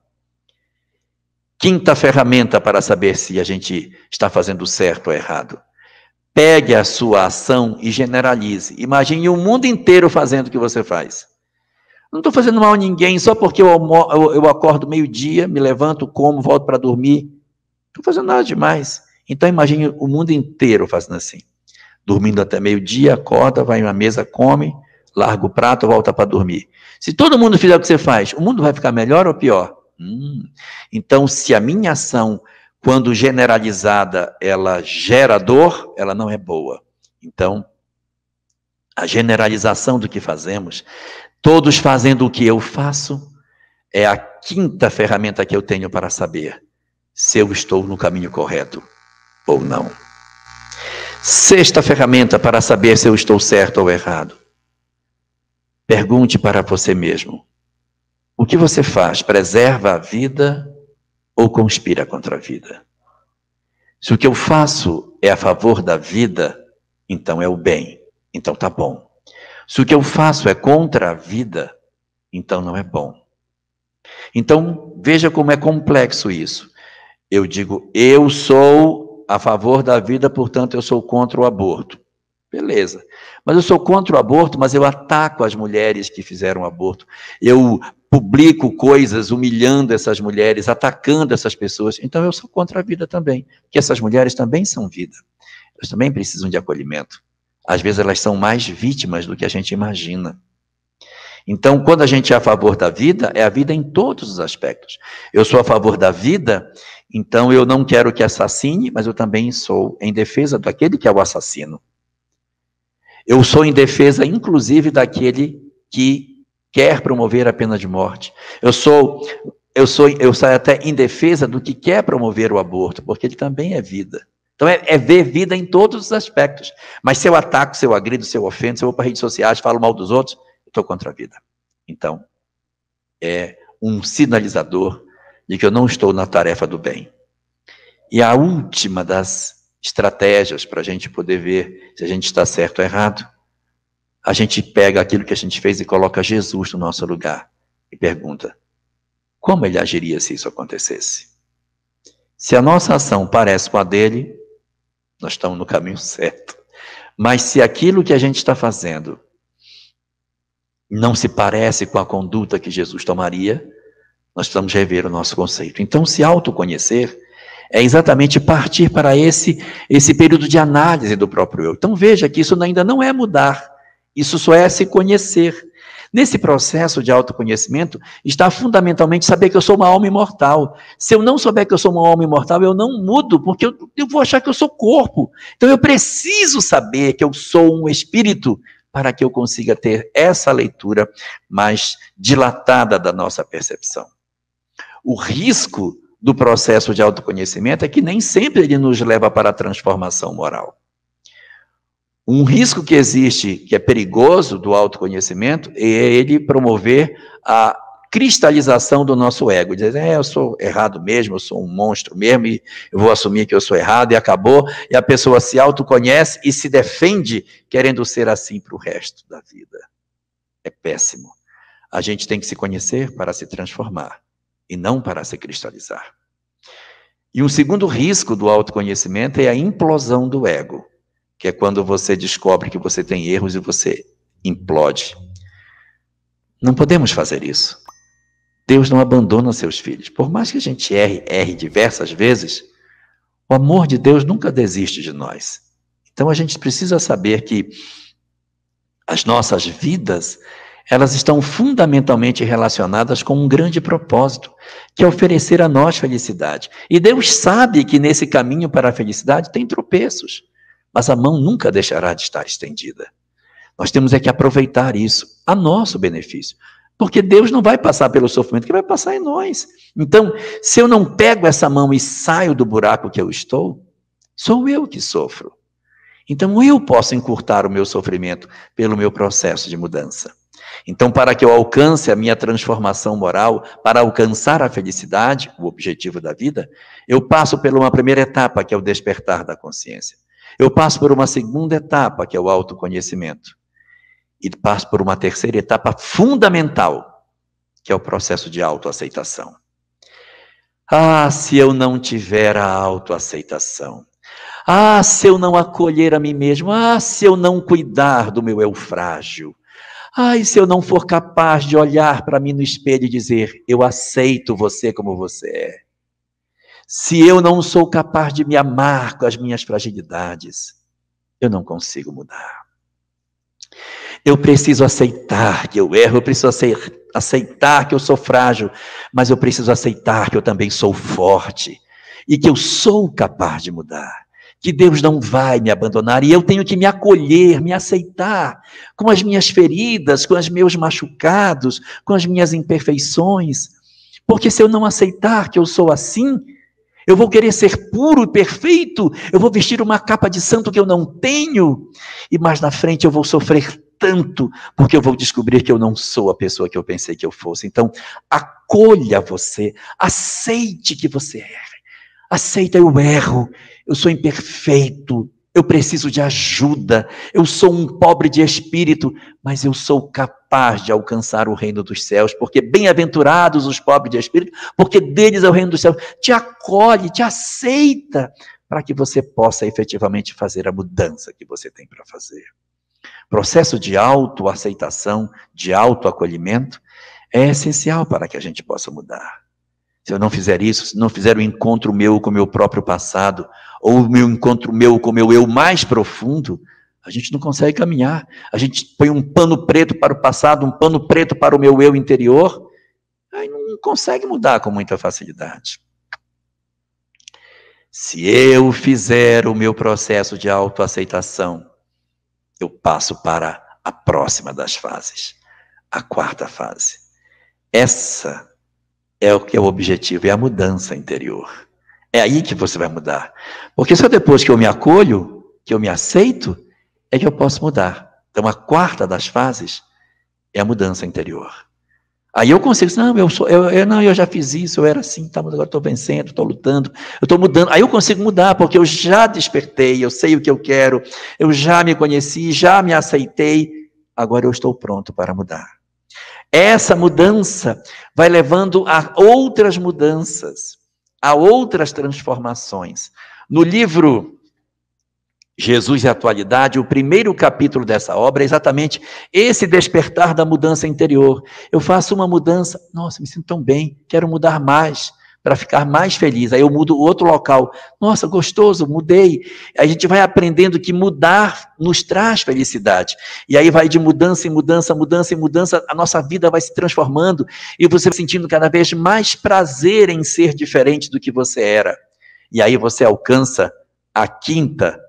5ª ferramenta para saber se a gente está fazendo certo ou errado. Pegue a sua ação e generalize. Imagine o mundo inteiro fazendo o que você faz. Não estou fazendo mal a ninguém só porque eu acordo meio-dia, me levanto, como, volto para dormir. Não estou fazendo nada demais. Então imagine o mundo inteiro fazendo assim. Dormindo até meio-dia, acorda, vai na mesa, come, larga o prato, volta para dormir. Se todo mundo fizer o que você faz, o mundo vai ficar melhor ou pior? Então, se a minha ação, quando generalizada, ela gera dor, ela não é boa. Então, a generalização do que fazemos, todos fazendo o que eu faço, é a 5ª ferramenta que eu tenho para saber se eu estou no caminho correto ou não. 6ª ferramenta para saber se eu estou certo ou errado. Pergunte para você mesmo. O que você faz? Preserva a vida ou conspira contra a vida? Se o que eu faço é a favor da vida, então é o bem, então tá bom. Se o que eu faço é contra a vida, então não é bom. Então, veja como é complexo isso. Eu digo, eu sou a favor da vida, portanto eu sou contra o aborto. Beleza. Mas eu sou contra o aborto, mas eu ataco as mulheres que fizeram aborto. Eu publico coisas humilhando essas mulheres, atacando essas pessoas. Então eu sou contra a vida também. Porque essas mulheres também são vida. Elas também precisam de acolhimento. Às vezes elas são mais vítimas do que a gente imagina. Então, quando a gente é a favor da vida, é a vida em todos os aspectos. Eu sou a favor da vida, então eu não quero que assassine, mas eu também sou em defesa daquele que é o assassino. Eu sou em defesa, inclusive, daquele que quer promover a pena de morte. Eu saio até em defesa do que quer promover o aborto, porque ele também é vida. Então, é ver vida em todos os aspectos. Mas se eu ataco, se eu agrido, se eu ofendo, se eu vou para redes sociais, falo mal dos outros, estou contra a vida. Então, é um sinalizador de que eu não estou na tarefa do bem. E a última das estratégias para a gente poder ver se a gente está certo ou errado, a gente pega aquilo que a gente fez e coloca Jesus no nosso lugar e pergunta, como ele agiria se isso acontecesse? Se a nossa ação parece com a dele, nós estamos no caminho certo. Mas se aquilo que a gente está fazendo não se parece com a conduta que Jesus tomaria, nós precisamos rever o nosso conceito. Então, se autoconhecer é exatamente partir para esse período de análise do próprio eu. Então, veja que isso ainda não é mudar, isso só é se conhecer. Nesse processo de autoconhecimento, está fundamentalmente saber que eu sou uma alma imortal. Se eu não souber que eu sou uma alma imortal, eu não mudo, porque eu vou achar que eu sou corpo. Então, eu preciso saber que eu sou um espírito, para que eu consiga ter essa leitura mais dilatada da nossa percepção. O risco do processo de autoconhecimento é que nem sempre ele nos leva para a transformação moral. Um risco que existe, que é perigoso do autoconhecimento, é ele promover a cristalização do nosso ego. Dizer, eu sou errado mesmo, eu sou um monstro mesmo, e eu vou assumir que eu sou errado, e acabou. E a pessoa se autoconhece e se defende, querendo ser assim para o resto da vida. É péssimo. A gente tem que se conhecer para se transformar, e não para se cristalizar. E um segundo risco do autoconhecimento é a implosão do ego, que é quando você descobre que você tem erros e você implode. Não podemos fazer isso. Deus não abandona seus filhos. Por mais que a gente erre diversas vezes, o amor de Deus nunca desiste de nós. Então a gente precisa saber que as nossas vidas, elas estão fundamentalmente relacionadas com um grande propósito, que é oferecer a nós felicidade. E Deus sabe que nesse caminho para a felicidade tem tropeços, mas a mão nunca deixará de estar estendida. Nós temos que aproveitar isso a nosso benefício. Porque Deus não vai passar pelo sofrimento, que vai passar em nós. Então, se eu não pego essa mão e saio do buraco que eu estou, sou eu que sofro. Então, eu posso encurtar o meu sofrimento pelo meu processo de mudança. Então, para que eu alcance a minha transformação moral, para alcançar a felicidade, o objetivo da vida, eu passo por uma primeira etapa, que é o despertar da consciência. Eu passo por uma segunda etapa, que é o autoconhecimento. E passo por uma terceira etapa fundamental, que é o processo de autoaceitação. Ah, se eu não tiver a autoaceitação. Ah, se eu não acolher a mim mesmo. Ah, se eu não cuidar do meu eu frágil. Ah, e se eu não for capaz de olhar para mim no espelho e dizer, eu aceito você como você é. Se eu não sou capaz de me amar com as minhas fragilidades, eu não consigo mudar. Eu preciso aceitar que eu erro, eu preciso aceitar que eu sou frágil, mas eu preciso aceitar que eu também sou forte e que eu sou capaz de mudar, que Deus não vai me abandonar e eu tenho que me acolher, me aceitar com as minhas feridas, com os meus machucados, com as minhas imperfeições, porque se eu não aceitar que eu sou assim, eu vou querer ser puro e perfeito, eu vou vestir uma capa de santo que eu não tenho, e mais na frente eu vou sofrer tanto, porque eu vou descobrir que eu não sou a pessoa que eu pensei que eu fosse. Então, acolha você, aceite que você erra. Aceita, eu erro, eu sou imperfeito, eu preciso de ajuda, eu sou um pobre de espírito, mas eu sou capaz de alcançar o reino dos céus, porque bem-aventurados os pobres de espírito, porque deles é o reino dos céus. Te acolhe, te aceita, para que você possa efetivamente fazer a mudança que você tem para fazer. Processo de autoaceitação, de autoacolhimento, é essencial para que a gente possa mudar. Se eu não fizer isso, se não fizer o encontro meu com o meu próprio passado, ou o meu encontro meu com o meu eu mais profundo, a gente não consegue caminhar. A gente põe um pano preto para o passado, um pano preto para o meu eu interior, aí não consegue mudar com muita facilidade. Se eu fizer o meu processo de autoaceitação, eu passo para a próxima das fases, a quarta fase. Essa é o que é o objetivo, é a mudança interior. É aí que você vai mudar. Porque só depois que eu me acolho, que eu me aceito, é que eu posso mudar. Então, a quarta das fases é a mudança interior. Aí eu consigo, não, eu já fiz isso, eu era assim, tá, mas agora estou vencendo, estou lutando, eu estou mudando. Aí eu consigo mudar, porque eu já despertei, eu sei o que eu quero, eu já me conheci, já me aceitei, agora eu estou pronto para mudar. Essa mudança vai levando a outras mudanças, a outras transformações. No livro Jesus e a Atualidade, o primeiro capítulo dessa obra é exatamente esse despertar da mudança interior. Eu faço uma mudança, nossa, me sinto tão bem, quero mudar mais, para ficar mais feliz. Aí eu mudo outro local. Nossa, gostoso, mudei. A gente vai aprendendo que mudar nos traz felicidade. E aí vai de mudança em mudança, mudança em mudança, a nossa vida vai se transformando e você vai sentindo cada vez mais prazer em ser diferente do que você era. E aí você alcança a quinta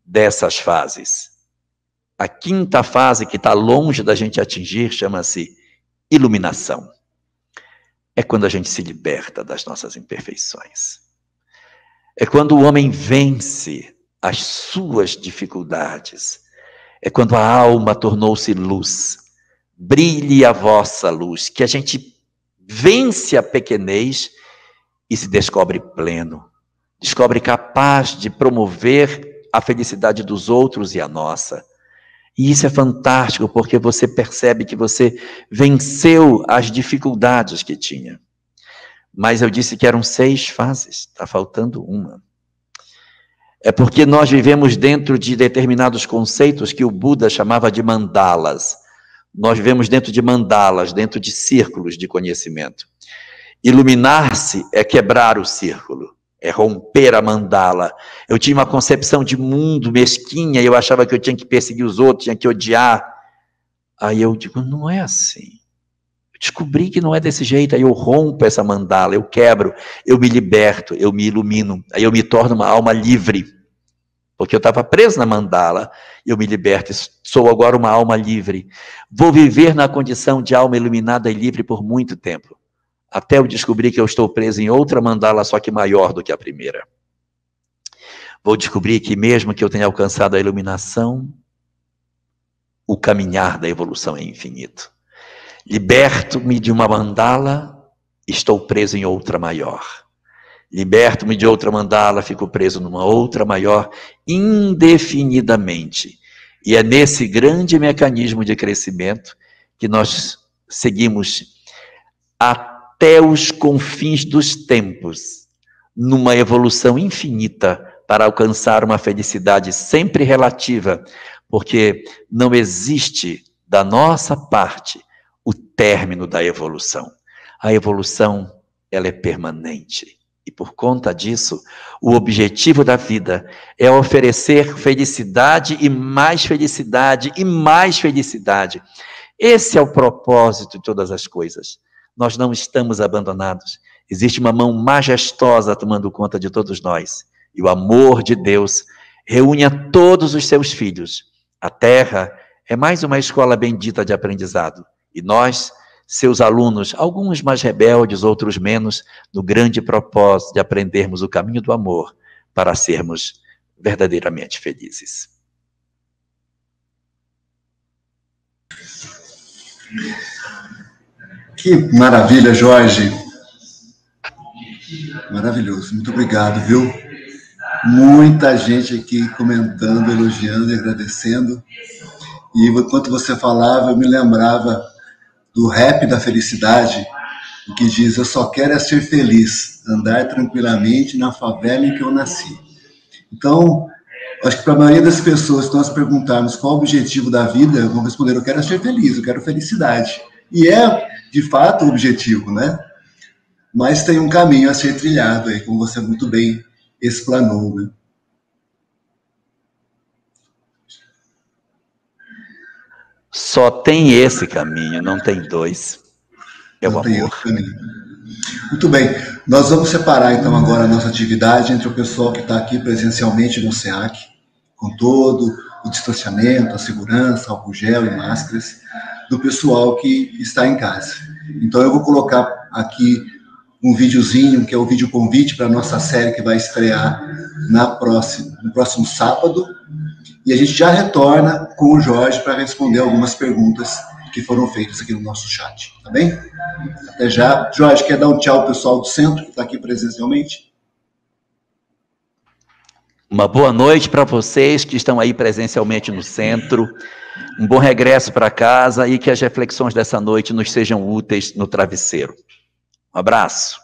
dessas fases. A quinta fase que está longe da gente atingir chama-se iluminação. É quando a gente se liberta das nossas imperfeições. É quando o homem vence as suas dificuldades. É quando a alma tornou-se luz. Brilhe a vossa luz, que a gente vence a pequenez e se descobre pleno. Descobre capaz de promover a felicidade dos outros e a nossa. E isso é fantástico, porque você percebe que você venceu as dificuldades que tinha. Mas eu disse que eram 6 fases, está faltando uma. É porque nós vivemos dentro de determinados conceitos que o Buda chamava de mandalas. Nós vivemos dentro de mandalas, dentro de círculos de conhecimento. Iluminar-se é quebrar o círculo. É romper a mandala. Eu tinha uma concepção de mundo mesquinha, eu achava que eu tinha que perseguir os outros, tinha que odiar. Aí eu digo, não é assim. Eu descobri que não é desse jeito, aí eu rompo essa mandala, eu quebro, eu me liberto, eu me ilumino, aí eu me torno uma alma livre. Porque eu estava preso na mandala, eu me liberto, sou agora uma alma livre. Vou viver na condição de alma iluminada e livre por muito tempo. Até eu descobrir que eu estou preso em outra mandala, só que maior do que a primeira. Vou descobrir que mesmo que eu tenha alcançado a iluminação, o caminhar da evolução é infinito. Liberto-me de uma mandala, estou preso em outra maior. Liberto-me de outra mandala, fico preso numa outra maior, indefinidamente. E é nesse grande mecanismo de crescimento que nós seguimos até os confins dos tempos, numa evolução infinita para alcançar uma felicidade sempre relativa, porque não existe da nossa parte o término da evolução. A evolução, ela é permanente. E por conta disso, o objetivo da vida é oferecer felicidade e mais felicidade e mais felicidade. Esse é o propósito de todas as coisas. Nós não estamos abandonados. Existe uma mão majestosa tomando conta de todos nós. E o amor de Deus reúne a todos os seus filhos. A terra é mais uma escola bendita de aprendizado. E nós, seus alunos, alguns mais rebeldes, outros menos, no grande propósito de aprendermos o caminho do amor para sermos verdadeiramente felizes. Que maravilha, Jorge. Maravilhoso. Muito obrigado, viu? Muita gente aqui comentando, elogiando e agradecendo. E enquanto você falava, eu me lembrava do rap da felicidade, que diz: eu só quero é ser feliz, andar tranquilamente na favela em que eu nasci. Então, acho que para a maioria das pessoas, se nós perguntarmos qual é o objetivo da vida, vão responder: eu quero ser feliz, eu quero felicidade. E é, de fato, o objetivo, né? Mas tem um caminho a ser trilhado aí, como você muito bem explanou, né? Só tem esse caminho, não tem dois. É o amor. Muito bem. Nós vamos separar, então, agora a nossa atividade entre o pessoal que está aqui presencialmente no SEAC, com todo o distanciamento, a segurança, álcool gel e máscaras, do pessoal que está em casa. Então, eu vou colocar aqui um videozinho, que é o vídeo convite para a nossa série que vai estrear no próximo sábado, e a gente já retorna com o Jorge para responder algumas perguntas que foram feitas aqui no nosso chat, tá bem? Até já. Jorge, quer dar um tchau ao pessoal do centro que está aqui presencialmente? Uma boa noite para vocês que estão aí presencialmente no centro. Um bom regresso para casa e que as reflexões dessa noite nos sejam úteis no travesseiro. Um abraço.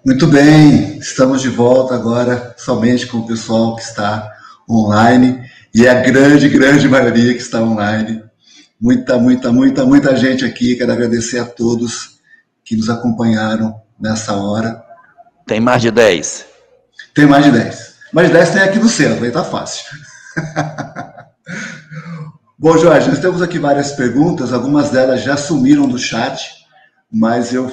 Muito bem, estamos de volta agora somente com o pessoal que está online, e é a grande maioria que está online. Muita gente aqui. Quero agradecer a todos que nos acompanharam nessa hora. Tem mais de 10? Tem mais de 10. Mais de 10 tem aqui no centro, aí tá fácil. Bom, Jorge, nós temos aqui várias perguntas, algumas delas já sumiram do chat, mas eu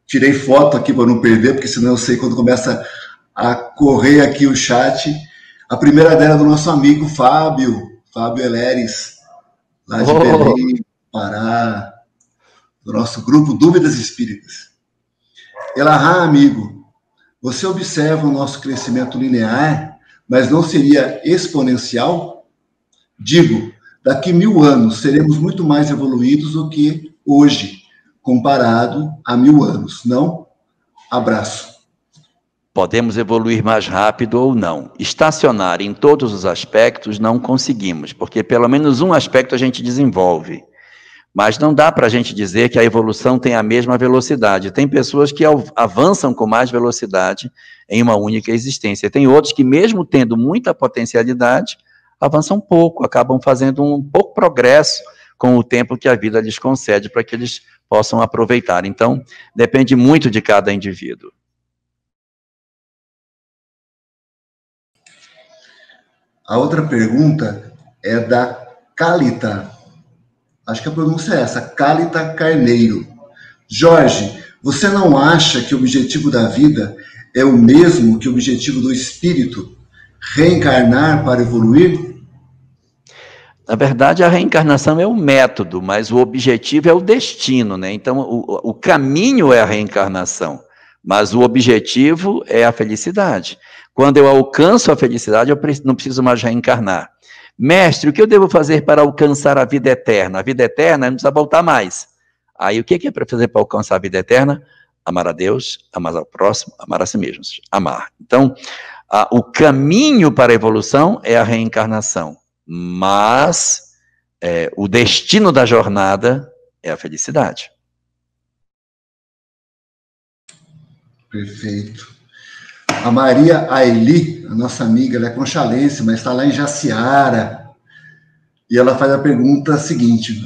tirei foto aqui para não perder, porque senão eu sei quando começa a correr aqui o chat. A primeira dela é do nosso amigo Fábio Eleres, lá de Belém, Pará, do nosso grupo Dúvidas Espíritas. Amigo, você observa o nosso crescimento linear, mas não seria exponencial? Digo, daqui 1000 anos seremos muito mais evoluídos do que hoje, comparado a 1000 anos, não? Abraço. Podemos evoluir mais rápido ou não. Estacionar em todos os aspectos não conseguimos, porque pelo menos um aspecto a gente desenvolve. Mas não dá para a gente dizer que a evolução tem a mesma velocidade. Tem pessoas que avançam com mais velocidade em uma única existência. Tem outros que, mesmo tendo muita potencialidade, avançam pouco, acabam fazendo um pouco progresso com o tempo que a vida lhes concede para que eles possam aproveitar. Então, depende muito de cada indivíduo. A outra pergunta é da Calita. Acho que a pronúncia é essa, Calita Carneiro. Jorge, você não acha que o objetivo da vida é o mesmo que o objetivo do espírito? Reencarnar para evoluir? Na verdade, a reencarnação é o método, mas o objetivo é o destino, né? Então, o caminho é a reencarnação, mas o objetivo é a felicidade. Quando eu alcanço a felicidade, eu não preciso mais reencarnar. Mestre, o que eu devo fazer para alcançar a vida eterna? A vida eterna não precisa voltar mais. Aí, o que é para fazer para alcançar a vida eterna? Amar a Deus, amar ao próximo, amar a si mesmo. Amar. Então, o caminho para a evolução é a reencarnação. Mas o destino da jornada é a felicidade. Perfeito. A Maria Aeli, a nossa amiga, ela é conchalense, mas está lá em Jaciara. E ela faz a pergunta seguinte: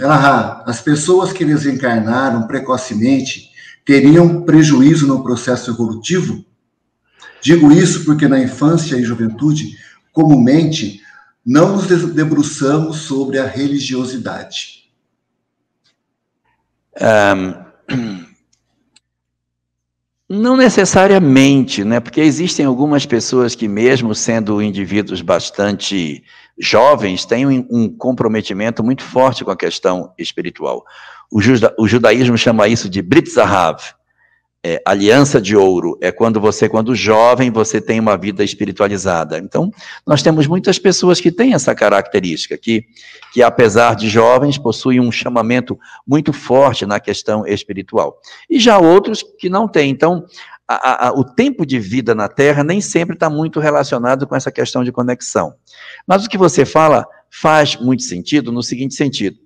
as pessoas que desencarnaram precocemente teriam prejuízo no processo evolutivo? Digo isso porque na infância e juventude, comumente, não nos debruçamos sobre a religiosidade. Não necessariamente, né? Porque existem algumas pessoas que, mesmo sendo indivíduos bastante jovens, têm um comprometimento muito forte com a questão espiritual. O judaísmo chama isso de Brit Zahav, aliança de ouro. É quando jovem, você tem uma vida espiritualizada. Então, nós temos muitas pessoas que têm essa característica, que apesar de jovens, possuem um chamamento muito forte na questão espiritual. E já outros que não têm. Então, o tempo de vida na Terra nem sempre está muito relacionado com essa questão de conexão. Mas o que você fala faz muito sentido no seguinte sentido.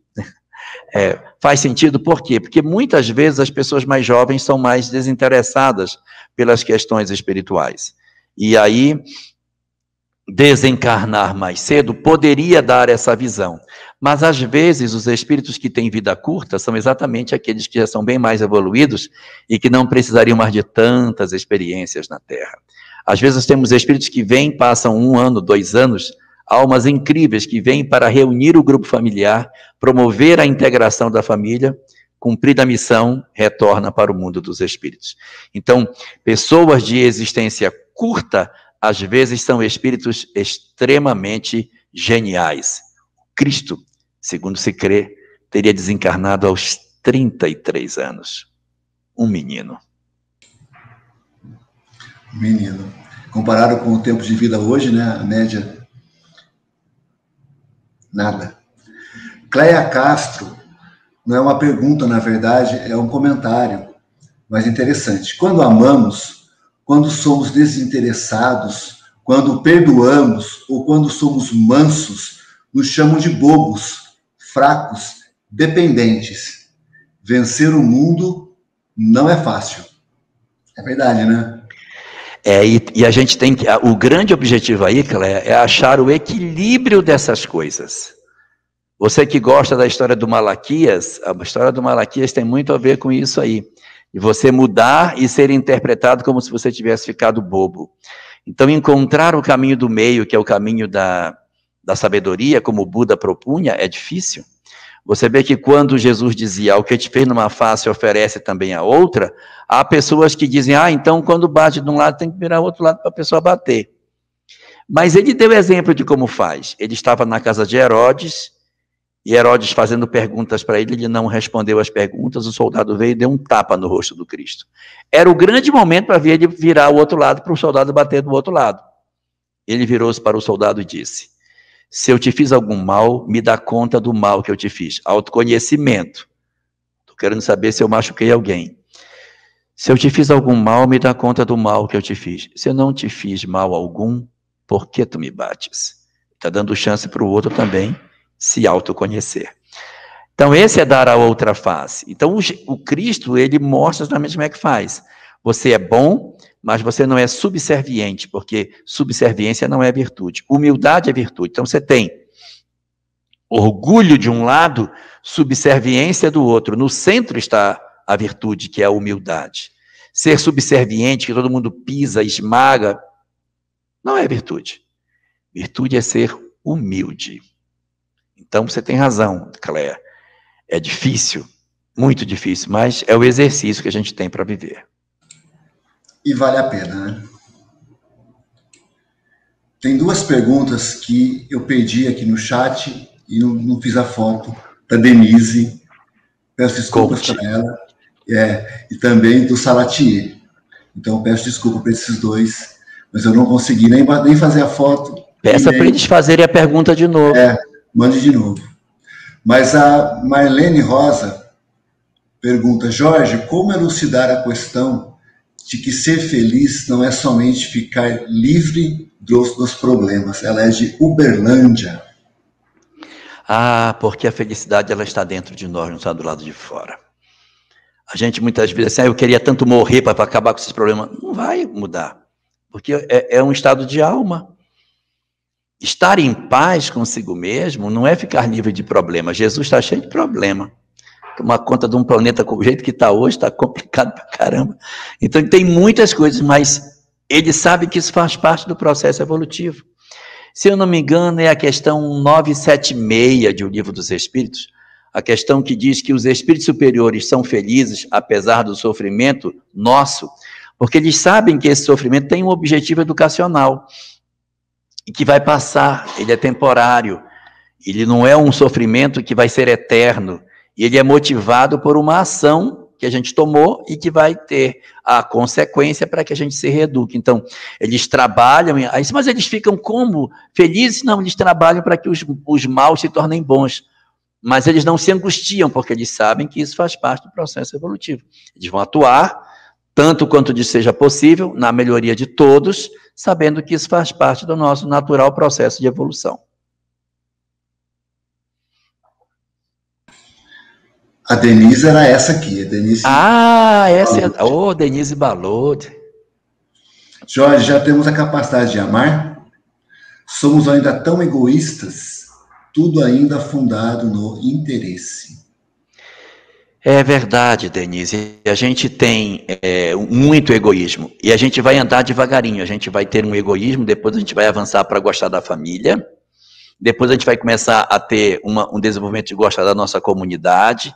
Faz sentido por quê? Porque muitas vezes as pessoas mais jovens são mais desinteressadas pelas questões espirituais. E aí, desencarnar mais cedo poderia dar essa visão. Mas, às vezes, os espíritos que têm vida curta são exatamente aqueles que já são bem mais evoluídos e que não precisariam mais de tantas experiências na Terra. Às vezes, temos espíritos que vêm, passam 1 ano, 2 anos, almas incríveis que vêm para reunir o grupo familiar, promover a integração da família, cumprida a missão, retorna para o mundo dos espíritos. Então, pessoas de existência curta, às vezes são espíritos extremamente geniais. Cristo, segundo se crê, teria desencarnado aos 33 anos. Um menino. Menino. Comparado com o tempo de vida hoje, né, a média... Nada. Cleia Castro, não é uma pergunta, na verdade, é um comentário, mas interessante. Quando amamos, quando somos desinteressados, quando perdoamos ou quando somos mansos, nos chamam de bobos, fracos, dependentes. Vencer o mundo não é fácil. É verdade, né? E a gente tem que... O grande objetivo aí, Cléia, é achar o equilíbrio dessas coisas. Você que gosta da história do Malaquias, a história do Malaquias tem muito a ver com isso aí. E você mudar e ser interpretado como se você tivesse ficado bobo. Então, encontrar o caminho do meio, que é o caminho da sabedoria, como o Buda propunha, é difícil. Você vê que quando Jesus dizia, o que te fez numa face oferece também a outra, há pessoas que dizem, então quando bate de um lado tem que virar o outro lado para a pessoa bater. Mas ele deu exemplo de como faz. Ele estava na casa de Herodes, e Herodes fazendo perguntas para ele, ele não respondeu as perguntas, o soldado veio e deu um tapa no rosto do Cristo. Era o grande momento para ver ele virar o outro lado, para o soldado bater do outro lado. Ele virou-se para o soldado e disse, se eu te fiz algum mal, me dá conta do mal que eu te fiz. Autoconhecimento. Estou querendo saber se eu machuquei alguém. Se eu te fiz algum mal, me dá conta do mal que eu te fiz. Se eu não te fiz mal algum, por que tu me bates? Está dando chance para o outro também se autoconhecer. Então, esse é dar a outra face. Então, o Cristo, ele mostra exatamente como é que faz. Você é bom, mas você não é subserviente, porque subserviência não é virtude. Humildade é virtude. Então, você tem orgulho de um lado, subserviência do outro. No centro está a virtude, que é a humildade. Ser subserviente, que todo mundo pisa, esmaga, não é virtude. Virtude é ser humilde. Então, você tem razão, Cléia. É difícil, muito difícil, mas é o exercício que a gente tem para viver. E vale a pena, né? Tem 2 perguntas que eu perdi aqui no chat e não fiz a foto, da Denise, peço desculpas para ela, e também do Salatier. Então, peço desculpa para esses 2, mas eu não consegui nem fazer a foto. Peça para eles fazerem a pergunta de novo. Mande de novo. Mas a Marlene Rosa pergunta, Jorge, como elucidar a questão de que ser feliz não é somente ficar livre dos problemas? Ela é de Uberlândia. Ah, porque a felicidade ela está dentro de nós, não está do lado de fora. A gente muitas vezes assim, eu queria tanto morrer para acabar com esses problemas. Não vai mudar, porque é um estado de alma. Estar em paz consigo mesmo não é ficar livre de problemas. Jesus está cheio de problema. Uma conta de um planeta com o jeito que está hoje está complicado pra caramba. Então tem muitas coisas, mas ele sabe que isso faz parte do processo evolutivo. Se eu não me engano, é a questão 976 de O Livro dos Espíritos, a questão que diz que os espíritos superiores são felizes, apesar do sofrimento nosso, porque eles sabem que esse sofrimento tem um objetivo educacional, e que vai passar, ele é temporário, ele não é um sofrimento que vai ser eterno, e ele é motivado por uma ação que a gente tomou e que vai ter a consequência para que a gente se reeduque. Então, eles trabalham, mas eles ficam como? Felizes? Não, eles trabalham para que os maus se tornem bons. Mas eles não se angustiam, porque eles sabem que isso faz parte do processo evolutivo. Eles vão atuar, tanto quanto lhes seja possível, na melhoria de todos, sabendo que isso faz parte do nosso natural processo de evolução. A Denise era essa aqui. A Denise essa é... Oh, Denise Balode. Jorge, já temos a capacidade de amar? Somos ainda tão egoístas? Tudo ainda fundado no interesse. É verdade, Denise. A gente tem muito egoísmo. E a gente vai andar devagarinho. A gente vai ter um egoísmo, depois a gente vai avançar para gostar da família. Depois a gente vai começar a ter um desenvolvimento de gostar da nossa comunidade.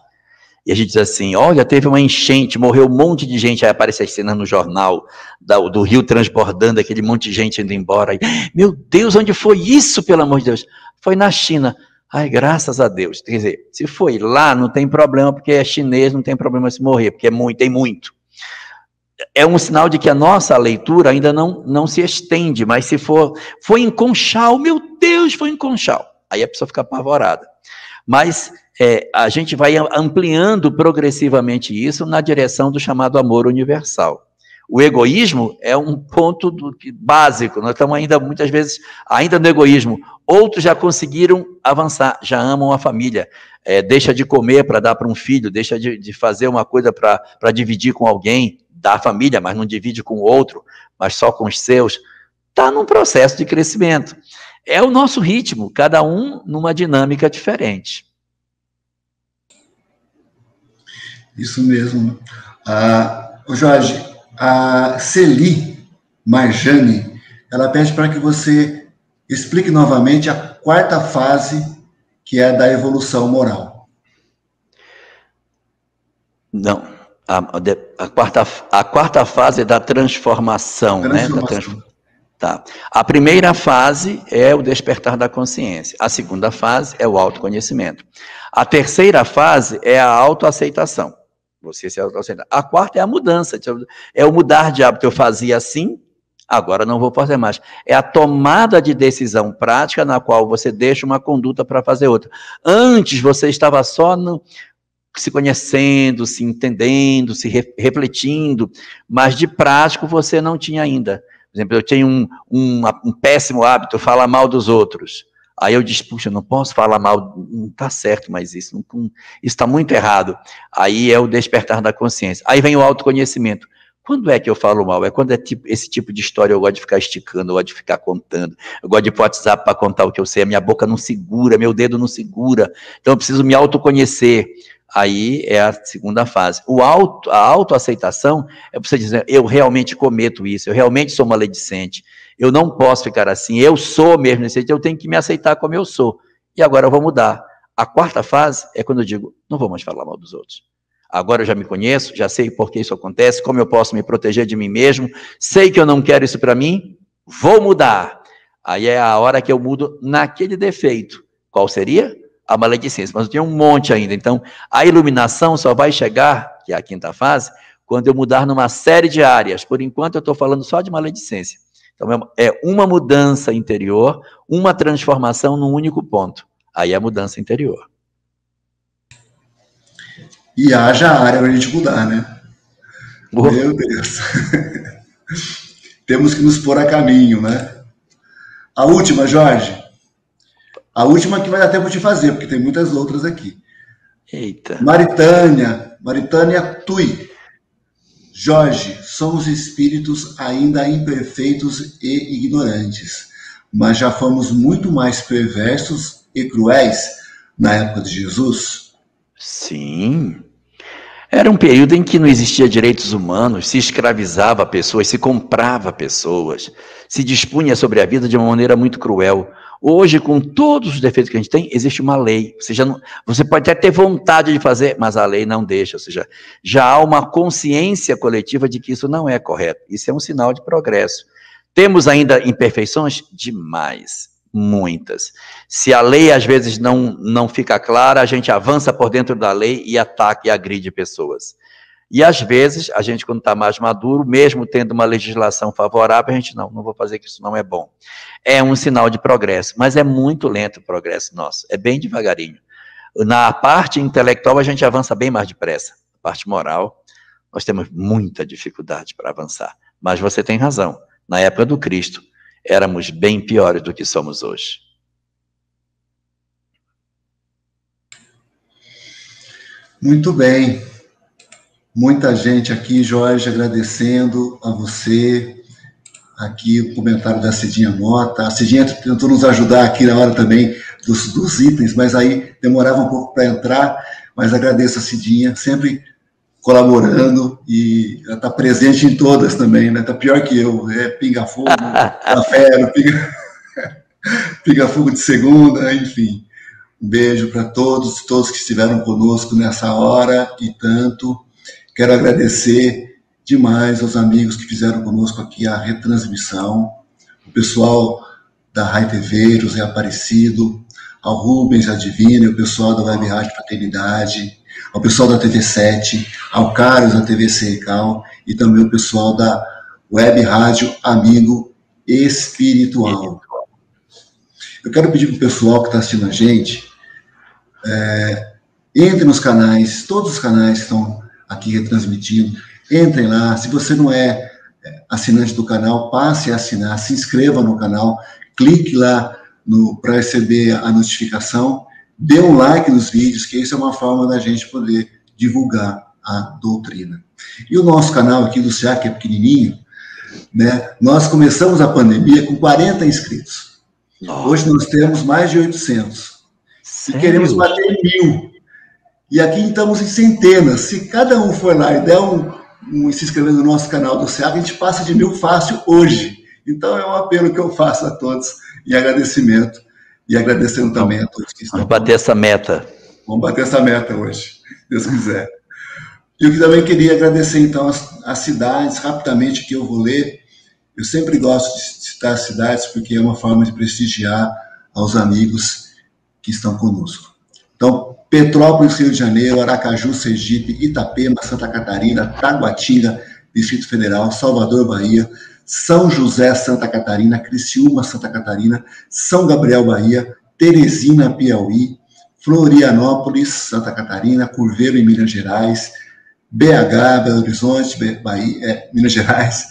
E a gente diz assim, olha, teve uma enchente, morreu um monte de gente, aí aparece a cena no jornal, do rio transbordando, aquele monte de gente indo embora. Aí, meu Deus, onde foi isso, pelo amor de Deus? Foi na China. Ai, graças a Deus. Quer dizer, se foi lá, não tem problema, porque é chinês, não tem problema se morrer, porque tem muito. É um sinal de que a nossa leitura ainda não se estende, mas se foi em Conchal, meu Deus, foi em Conchal. Aí a pessoa fica apavorada. Mas a gente vai ampliando progressivamente isso na direção do chamado amor universal. O egoísmo é um ponto básico, nós estamos ainda, muitas vezes, ainda no egoísmo. Outros já conseguiram avançar, já amam a família, deixa de comer para dar para um filho, deixa de fazer uma coisa para dividir com alguém, da família, mas não divide com o outro, mas só com os seus. Está num processo de crescimento. É o nosso ritmo, cada um numa dinâmica diferente. Isso mesmo. Jorge, a Celi Marjane, ela pede para que você explique novamente a quarta fase, que é a da evolução moral. Não, a quarta fase é da transformação, né? Tá. A primeira fase é o despertar da consciência. A segunda fase é o autoconhecimento. A terceira fase é a autoaceitação. Você se autoaceitar. A quarta é a mudança. É o mudar de hábito. Eu fazia assim, agora não vou fazer mais. É a tomada de decisão prática na qual você deixa uma conduta para fazer outra. Antes você estava só se conhecendo, se entendendo, se refletindo, mas de prático você não tinha ainda. Por exemplo, eu tenho um péssimo hábito, falar mal dos outros. Aí eu disse, puxa, não posso falar mal, não está certo, mas isso está muito errado. Aí é o despertar da consciência. Aí vem o autoconhecimento. Quando é que eu falo mal? É quando esse tipo de história eu gosto de ficar esticando, eu gosto de ficar contando. Eu gosto de ir pro WhatsApp para contar o que eu sei. A minha boca não segura, meu dedo não segura. Então eu preciso me autoconhecer. Aí é a segunda fase. A autoaceitação é você dizer, eu realmente cometo isso, eu realmente sou maledicente, eu não posso ficar assim, eu sou mesmo desse jeito, eu tenho que me aceitar como eu sou. E agora eu vou mudar. A quarta fase é quando eu digo, não vou mais falar mal dos outros. Agora eu já me conheço, já sei por que isso acontece, como eu posso me proteger de mim mesmo, sei que eu não quero isso para mim, vou mudar. Aí é a hora que eu mudo naquele defeito. Qual seria? A maledicência, mas eu tenho um monte ainda. Então, a iluminação só vai chegar, que é a quinta fase, quando eu mudar numa série de áreas. Por enquanto, eu estou falando só de maledicência. Então, é uma mudança interior, uma transformação num único ponto. Aí é a mudança interior. E haja área para a gente mudar, né? Meu Deus. Temos que nos pôr a caminho, né? A última, Jorge. A última que vai dar tempo de fazer, porque tem muitas outras aqui. Eita. Maritânia Tui. Jorge, somos espíritos ainda imperfeitos e ignorantes, mas já fomos muito mais perversos e cruéis na época de Jesus? Sim. Era um período em que não existia direitos humanos, se escravizava pessoas, se comprava pessoas, se dispunha sobre a vida de uma maneira muito cruel. Hoje, com todos os defeitos que a gente tem, existe uma lei. Você pode até ter vontade de fazer, mas a lei não deixa. Ou seja, já há uma consciência coletiva de que isso não é correto. Isso é um sinal de progresso. Temos ainda imperfeições? Demais. Muitas. Se a lei às vezes não fica clara, a gente avança por dentro da lei e ataca e agride pessoas. E às vezes, a gente quando está mais maduro, mesmo tendo uma legislação favorável, a gente não vou fazer que isso não é bom. É um sinal de progresso, mas é muito lento o progresso nosso, é bem devagarinho. Na parte intelectual a gente avança bem mais depressa, na parte moral nós temos muita dificuldade para avançar, mas você tem razão, na época do Cristo, éramos bem piores do que somos hoje. Muito bem. Muita gente aqui, Jorge, agradecendo a você. Aqui o comentário da Cidinha Mota. A Cidinha tentou nos ajudar aqui na hora também dos itens, mas aí demorava um pouco para entrar. Mas agradeço a Cidinha, sempre colaborando, e ela está presente em todas também, né? Está pior que eu. Pinga Fogo, Café, Pinga Fogo de segunda, enfim. Um beijo para todos que estiveram conosco nessa hora e tanto. Quero agradecer demais aos amigos que fizeram conosco aqui a retransmissão, o pessoal da Rai TV, José Aparecido, ao Rubens, a Divina, o pessoal da Web Rádio Fraternidade, ao pessoal da TV7, ao Carlos da TV Serical e também o pessoal da Web Rádio Amigo Espiritual. Eu quero pedir para o pessoal que está assistindo a gente, entre nos canais, todos os canais que estão aqui retransmitindo, entrem lá. Se você não é assinante do canal, passe a assinar, se inscreva no canal, clique lá para receber a notificação, dê um like nos vídeos, que isso é uma forma da gente poder divulgar a doutrina. E o nosso canal aqui do SEAC, que é pequenininho, né, nós começamos a pandemia com 40 inscritos. Hoje nós temos mais de 800. Sério? E queremos bater 1000. E aqui estamos em centenas. Se cada um for lá e der se inscrever no nosso canal do SEAC, a gente passa de 1000 fácil hoje. Então é um apelo que eu faço a todos em agradecimento. E agradecendo também a todos que estão. Vamos bater essa meta. Vamos bater essa meta hoje, se Deus quiser. E eu também queria agradecer, então, as cidades, rapidamente, que eu vou ler. Eu sempre gosto de citar as cidades, porque é uma forma de prestigiar aos amigos que estão conosco. Então, Petrópolis, Rio de Janeiro, Aracaju, Sergipe, Itapema, Santa Catarina, Taguatinga, Distrito Federal, Salvador, Bahia, São José, Santa Catarina, Criciúma, Santa Catarina, São Gabriel, Bahia, Teresina, Piauí, Florianópolis, Santa Catarina, Curveiro, em Minas Gerais, BH, Belo Horizonte, Bahia, Minas Gerais,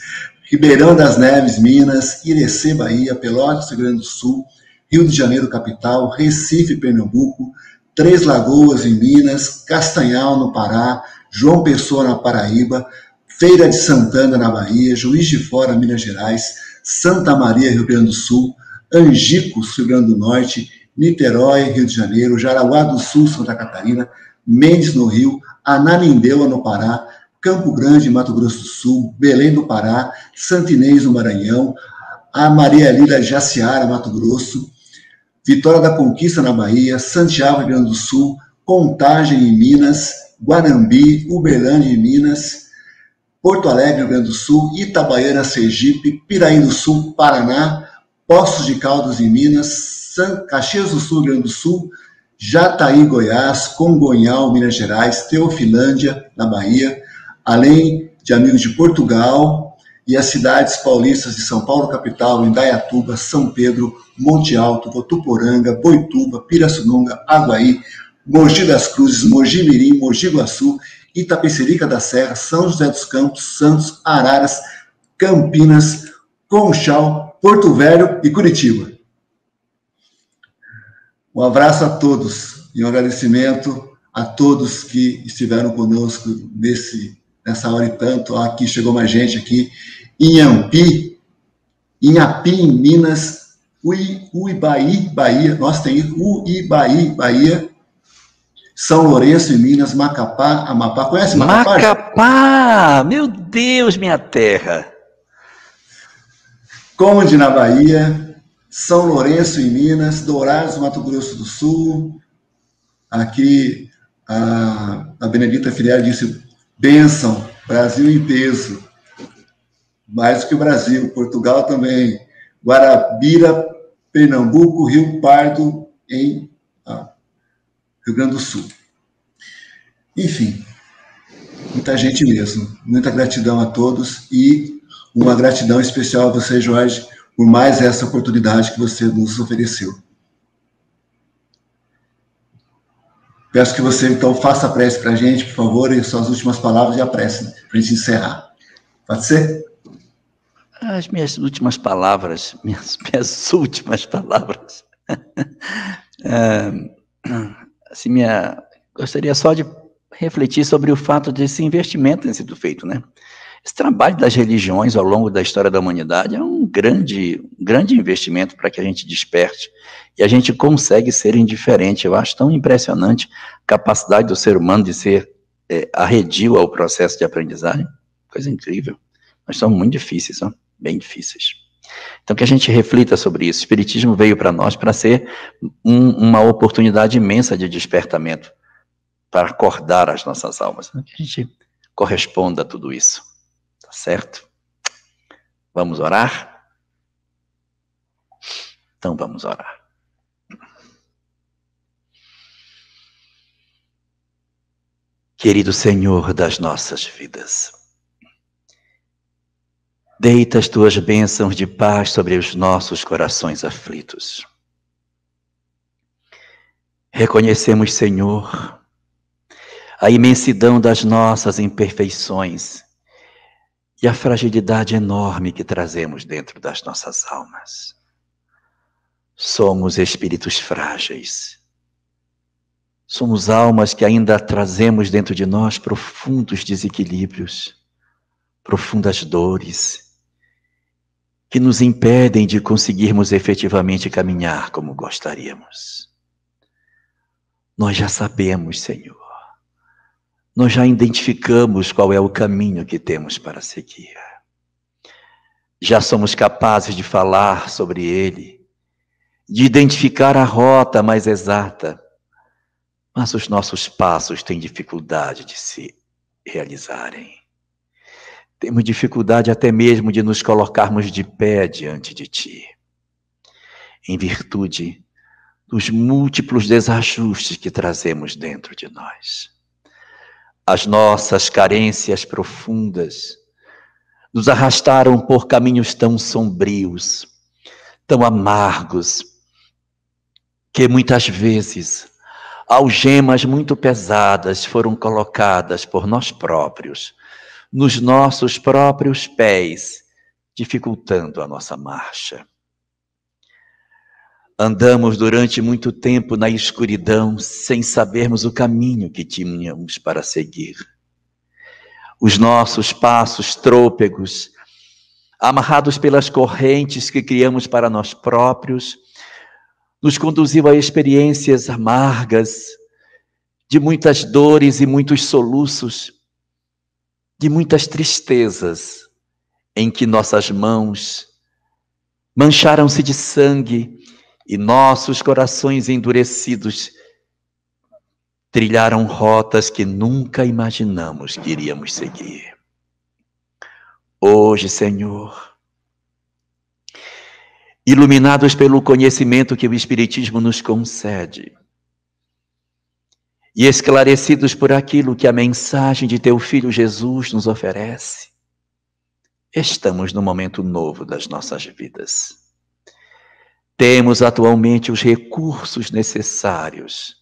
Ribeirão das Neves, Minas, Irecê, Bahia, Pelotas, Rio Grande do Sul, Rio de Janeiro, capital, Recife, Pernambuco, Três Lagoas, em Minas, Castanhal, no Pará, João Pessoa, na Paraíba, Feira de Santana, na Bahia, Juiz de Fora, Minas Gerais, Santa Maria, Rio Grande do Sul, Angicos, Rio Grande do Norte, Niterói, Rio de Janeiro, Jaraguá do Sul, Santa Catarina, Mendes, no Rio, Ananindeua, no Pará, Campo Grande, Mato Grosso do Sul, Belém do Pará, Santo Inês, no Maranhão, a Maria Lila Jaciara, Mato Grosso, Vitória da Conquista, na Bahia, Santiago, Rio Grande do Sul, Contagem, em Minas, Guanambi, Uberlândia, em Minas, Porto Alegre, Rio Grande do Sul, Itabaiana, Sergipe, Piraí do Sul, Paraná, Poços de Caldas, em Minas, Caxias do Sul, Rio Grande do Sul, Jataí, Goiás, Congonhal, Minas Gerais, Teofilândia, na Bahia, além de amigos de Portugal e as cidades paulistas de São Paulo, capital, Indaiatuba, São Pedro, Monte Alto, Votuporanga, Boituva, Pirassununga, Aguaí, Mogi das Cruzes, Mogi Mirim, Mogi Guaçu, Itapecerica da Serra, São José dos Campos, Santos, Araras, Campinas, Conchal, Porto Velho e Curitiba. Um abraço a todos e um agradecimento a todos que estiveram conosco nessa hora e tanto. Aqui chegou mais gente aqui. Inhampi, em Minas, Uibaí, Bahia. Nós tem Uibaí, Bahia. São Lourenço, em Minas, Macapá, Amapá. Conhece Macapá? Macapá! Meu Deus, minha terra! Conde, na Bahia. São Lourenço, em Minas. Dourados, Mato Grosso do Sul. Aqui, a Benedita Filial disse, bênção, Brasil em peso. Mais do que o Brasil. Portugal também. Guarabira, Pernambuco, Rio Pardo, em Rio Grande do Sul. Enfim, muita gente mesmo. Muita gratidão a todos e uma gratidão especial a você, Jorge, por mais essa oportunidade que você nos ofereceu. Peço que você, então, faça a prece para a gente, por favor, e suas últimas palavras e a prece, para a gente encerrar. Pode ser? As minhas últimas palavras, assim, gostaria só de refletir sobre o fato desse investimento ter sido feito, né? Esse trabalho das religiões ao longo da história da humanidade é um grande investimento para que a gente desperte e a gente consegue ser indiferente. Eu acho tão impressionante a capacidade do ser humano de ser arredio ao processo de aprendizagem. Coisa incrível. Mas são muito difíceis, são bem difíceis. Então, que a gente reflita sobre isso. O Espiritismo veio para nós para ser uma oportunidade imensa de despertamento, para acordar as nossas almas. Que a gente corresponda a tudo isso. Tá certo? Vamos orar? Então, vamos orar. Querido Senhor das nossas vidas, deita as tuas bênçãos de paz sobre os nossos corações aflitos. Reconhecemos, Senhor, a imensidão das nossas imperfeições e a fragilidade enorme que trazemos dentro das nossas almas. Somos espíritos frágeis. Somos almas que ainda trazemos dentro de nós profundos desequilíbrios, profundas dores, que nos impedem de conseguirmos efetivamente caminhar como gostaríamos. Nós já sabemos, Senhor, nós já identificamos qual é o caminho que temos para seguir. Já somos capazes de falar sobre ele, de identificar a rota mais exata, mas os nossos passos têm dificuldade de se realizarem. Temos dificuldade até mesmo de nos colocarmos de pé diante de Ti, em virtude dos múltiplos desajustes que trazemos dentro de nós. As nossas carências profundas nos arrastaram por caminhos tão sombrios, tão amargos, que muitas vezes algemas muito pesadas foram colocadas por nós próprios, nos nossos próprios pés, dificultando a nossa marcha. Andamos durante muito tempo na escuridão, sem sabermos o caminho que tínhamos para seguir. Os nossos passos trôpegos, amarrados pelas correntes que criamos para nós próprios, nos conduziu a experiências amargas, de muitas dores e muitos soluços, de muitas tristezas, em que nossas mãos mancharam-se de sangue e nossos corações endurecidos trilharam rotas que nunca imaginamos que iríamos seguir. Hoje, Senhor, iluminados pelo conhecimento que o Espiritismo nos concede, e esclarecidos por aquilo que a mensagem de Teu Filho Jesus nos oferece, estamos num momento novo das nossas vidas. Temos atualmente os recursos necessários,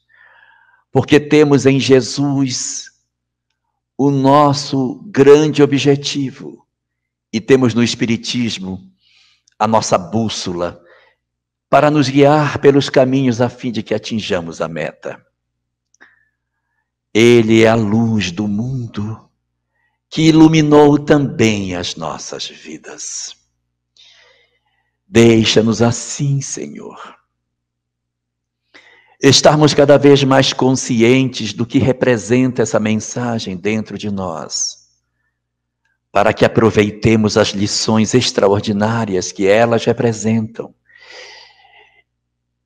porque temos em Jesus o nosso grande objetivo, e temos no Espiritismo a nossa bússola para nos guiar pelos caminhos a fim de que atinjamos a meta. Ele é a luz do mundo que iluminou também as nossas vidas. Deixa-nos assim, Senhor, estarmos cada vez mais conscientes do que representa essa mensagem dentro de nós, para que aproveitemos as lições extraordinárias que elas representam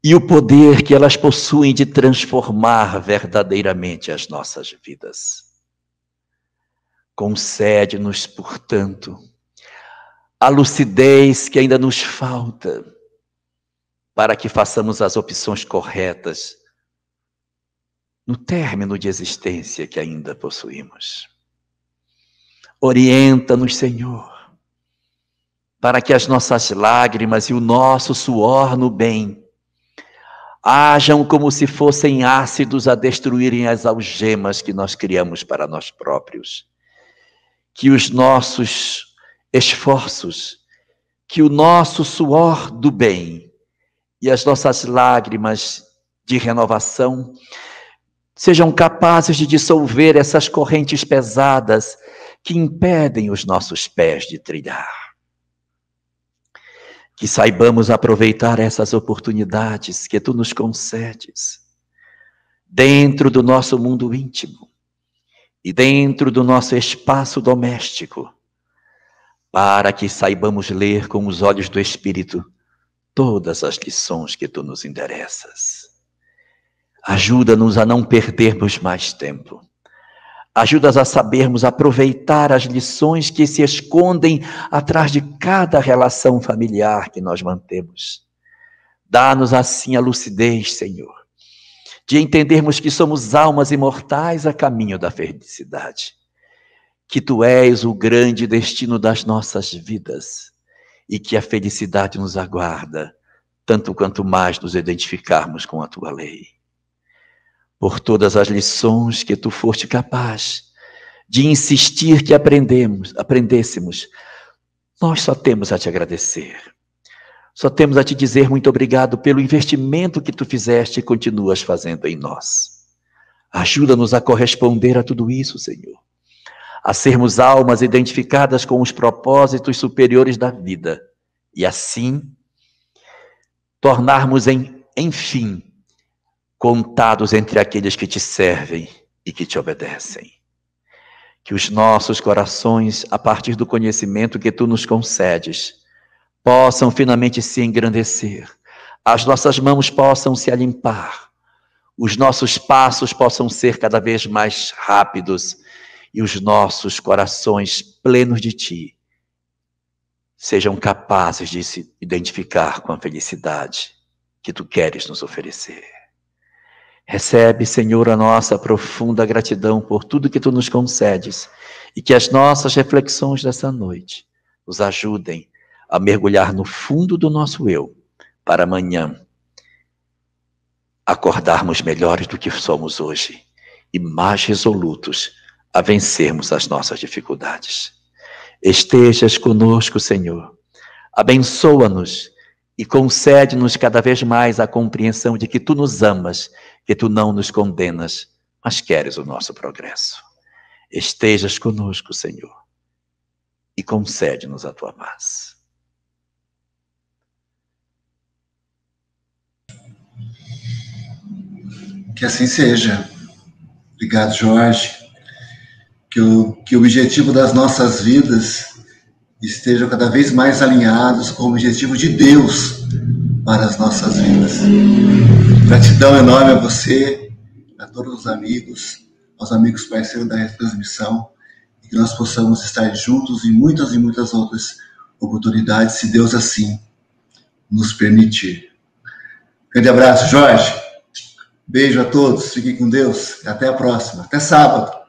e o poder que elas possuem de transformar verdadeiramente as nossas vidas. Concede-nos, portanto, a lucidez que ainda nos falta para que façamos as opções corretas no término de existência que ainda possuímos. Orienta-nos, Senhor, para que as nossas lágrimas e o nosso suor no bem hajam como se fossem ácidos a destruírem as algemas que nós criamos para nós próprios. Que os nossos esforços, que o nosso suor do bem e as nossas lágrimas de renovação sejam capazes de dissolver essas correntes pesadas que impedem os nossos pés de trilhar. Que saibamos aproveitar essas oportunidades que tu nos concedes dentro do nosso mundo íntimo e dentro do nosso espaço doméstico, para que saibamos ler com os olhos do Espírito todas as lições que tu nos endereças. Ajuda-nos a não perdermos mais tempo. Ajuda-nos a sabermos aproveitar as lições que se escondem atrás de cada relação familiar que nós mantemos. Dá-nos assim a lucidez, Senhor, de entendermos que somos almas imortais a caminho da felicidade. Que tu és o grande destino das nossas vidas e que a felicidade nos aguarda, tanto quanto mais nos identificarmos com a tua lei. Por todas as lições que tu foste capaz de insistir que aprendêssemos, nós só temos a te agradecer. Só temos a te dizer muito obrigado pelo investimento que tu fizeste e continuas fazendo em nós. Ajuda-nos a corresponder a tudo isso, Senhor. A sermos almas identificadas com os propósitos superiores da vida. E assim, tornarmos, enfim, contados entre aqueles que te servem e que te obedecem. Que os nossos corações, a partir do conhecimento que tu nos concedes, possam finalmente se engrandecer, as nossas mãos possam se limpar, os nossos passos possam ser cada vez mais rápidos e os nossos corações plenos de ti sejam capazes de se identificar com a felicidade que tu queres nos oferecer. Recebe, Senhor, a nossa profunda gratidão por tudo que tu nos concedes e que as nossas reflexões dessa noite nos ajudem a mergulhar no fundo do nosso eu, para amanhã acordarmos melhores do que somos hoje e mais resolutos a vencermos as nossas dificuldades. Estejas conosco, Senhor. Abençoa-nos e concede-nos cada vez mais a compreensão de que tu nos amas, que tu não nos condenas, mas queres o nosso progresso. Estejas conosco, Senhor, e concede-nos a tua paz. Que assim seja. Obrigado, Jorge. Que o objetivo das nossas vidas estejam cada vez mais alinhados com o objetivo de Deus para as nossas vidas. Gratidão enorme a você, a todos os amigos, aos amigos parceiros da retransmissão, e que nós possamos estar juntos em muitas e muitas outras oportunidades, se Deus assim nos permitir. Grande abraço, Jorge. Beijo a todos, fiquem com Deus, até a próxima, até sábado.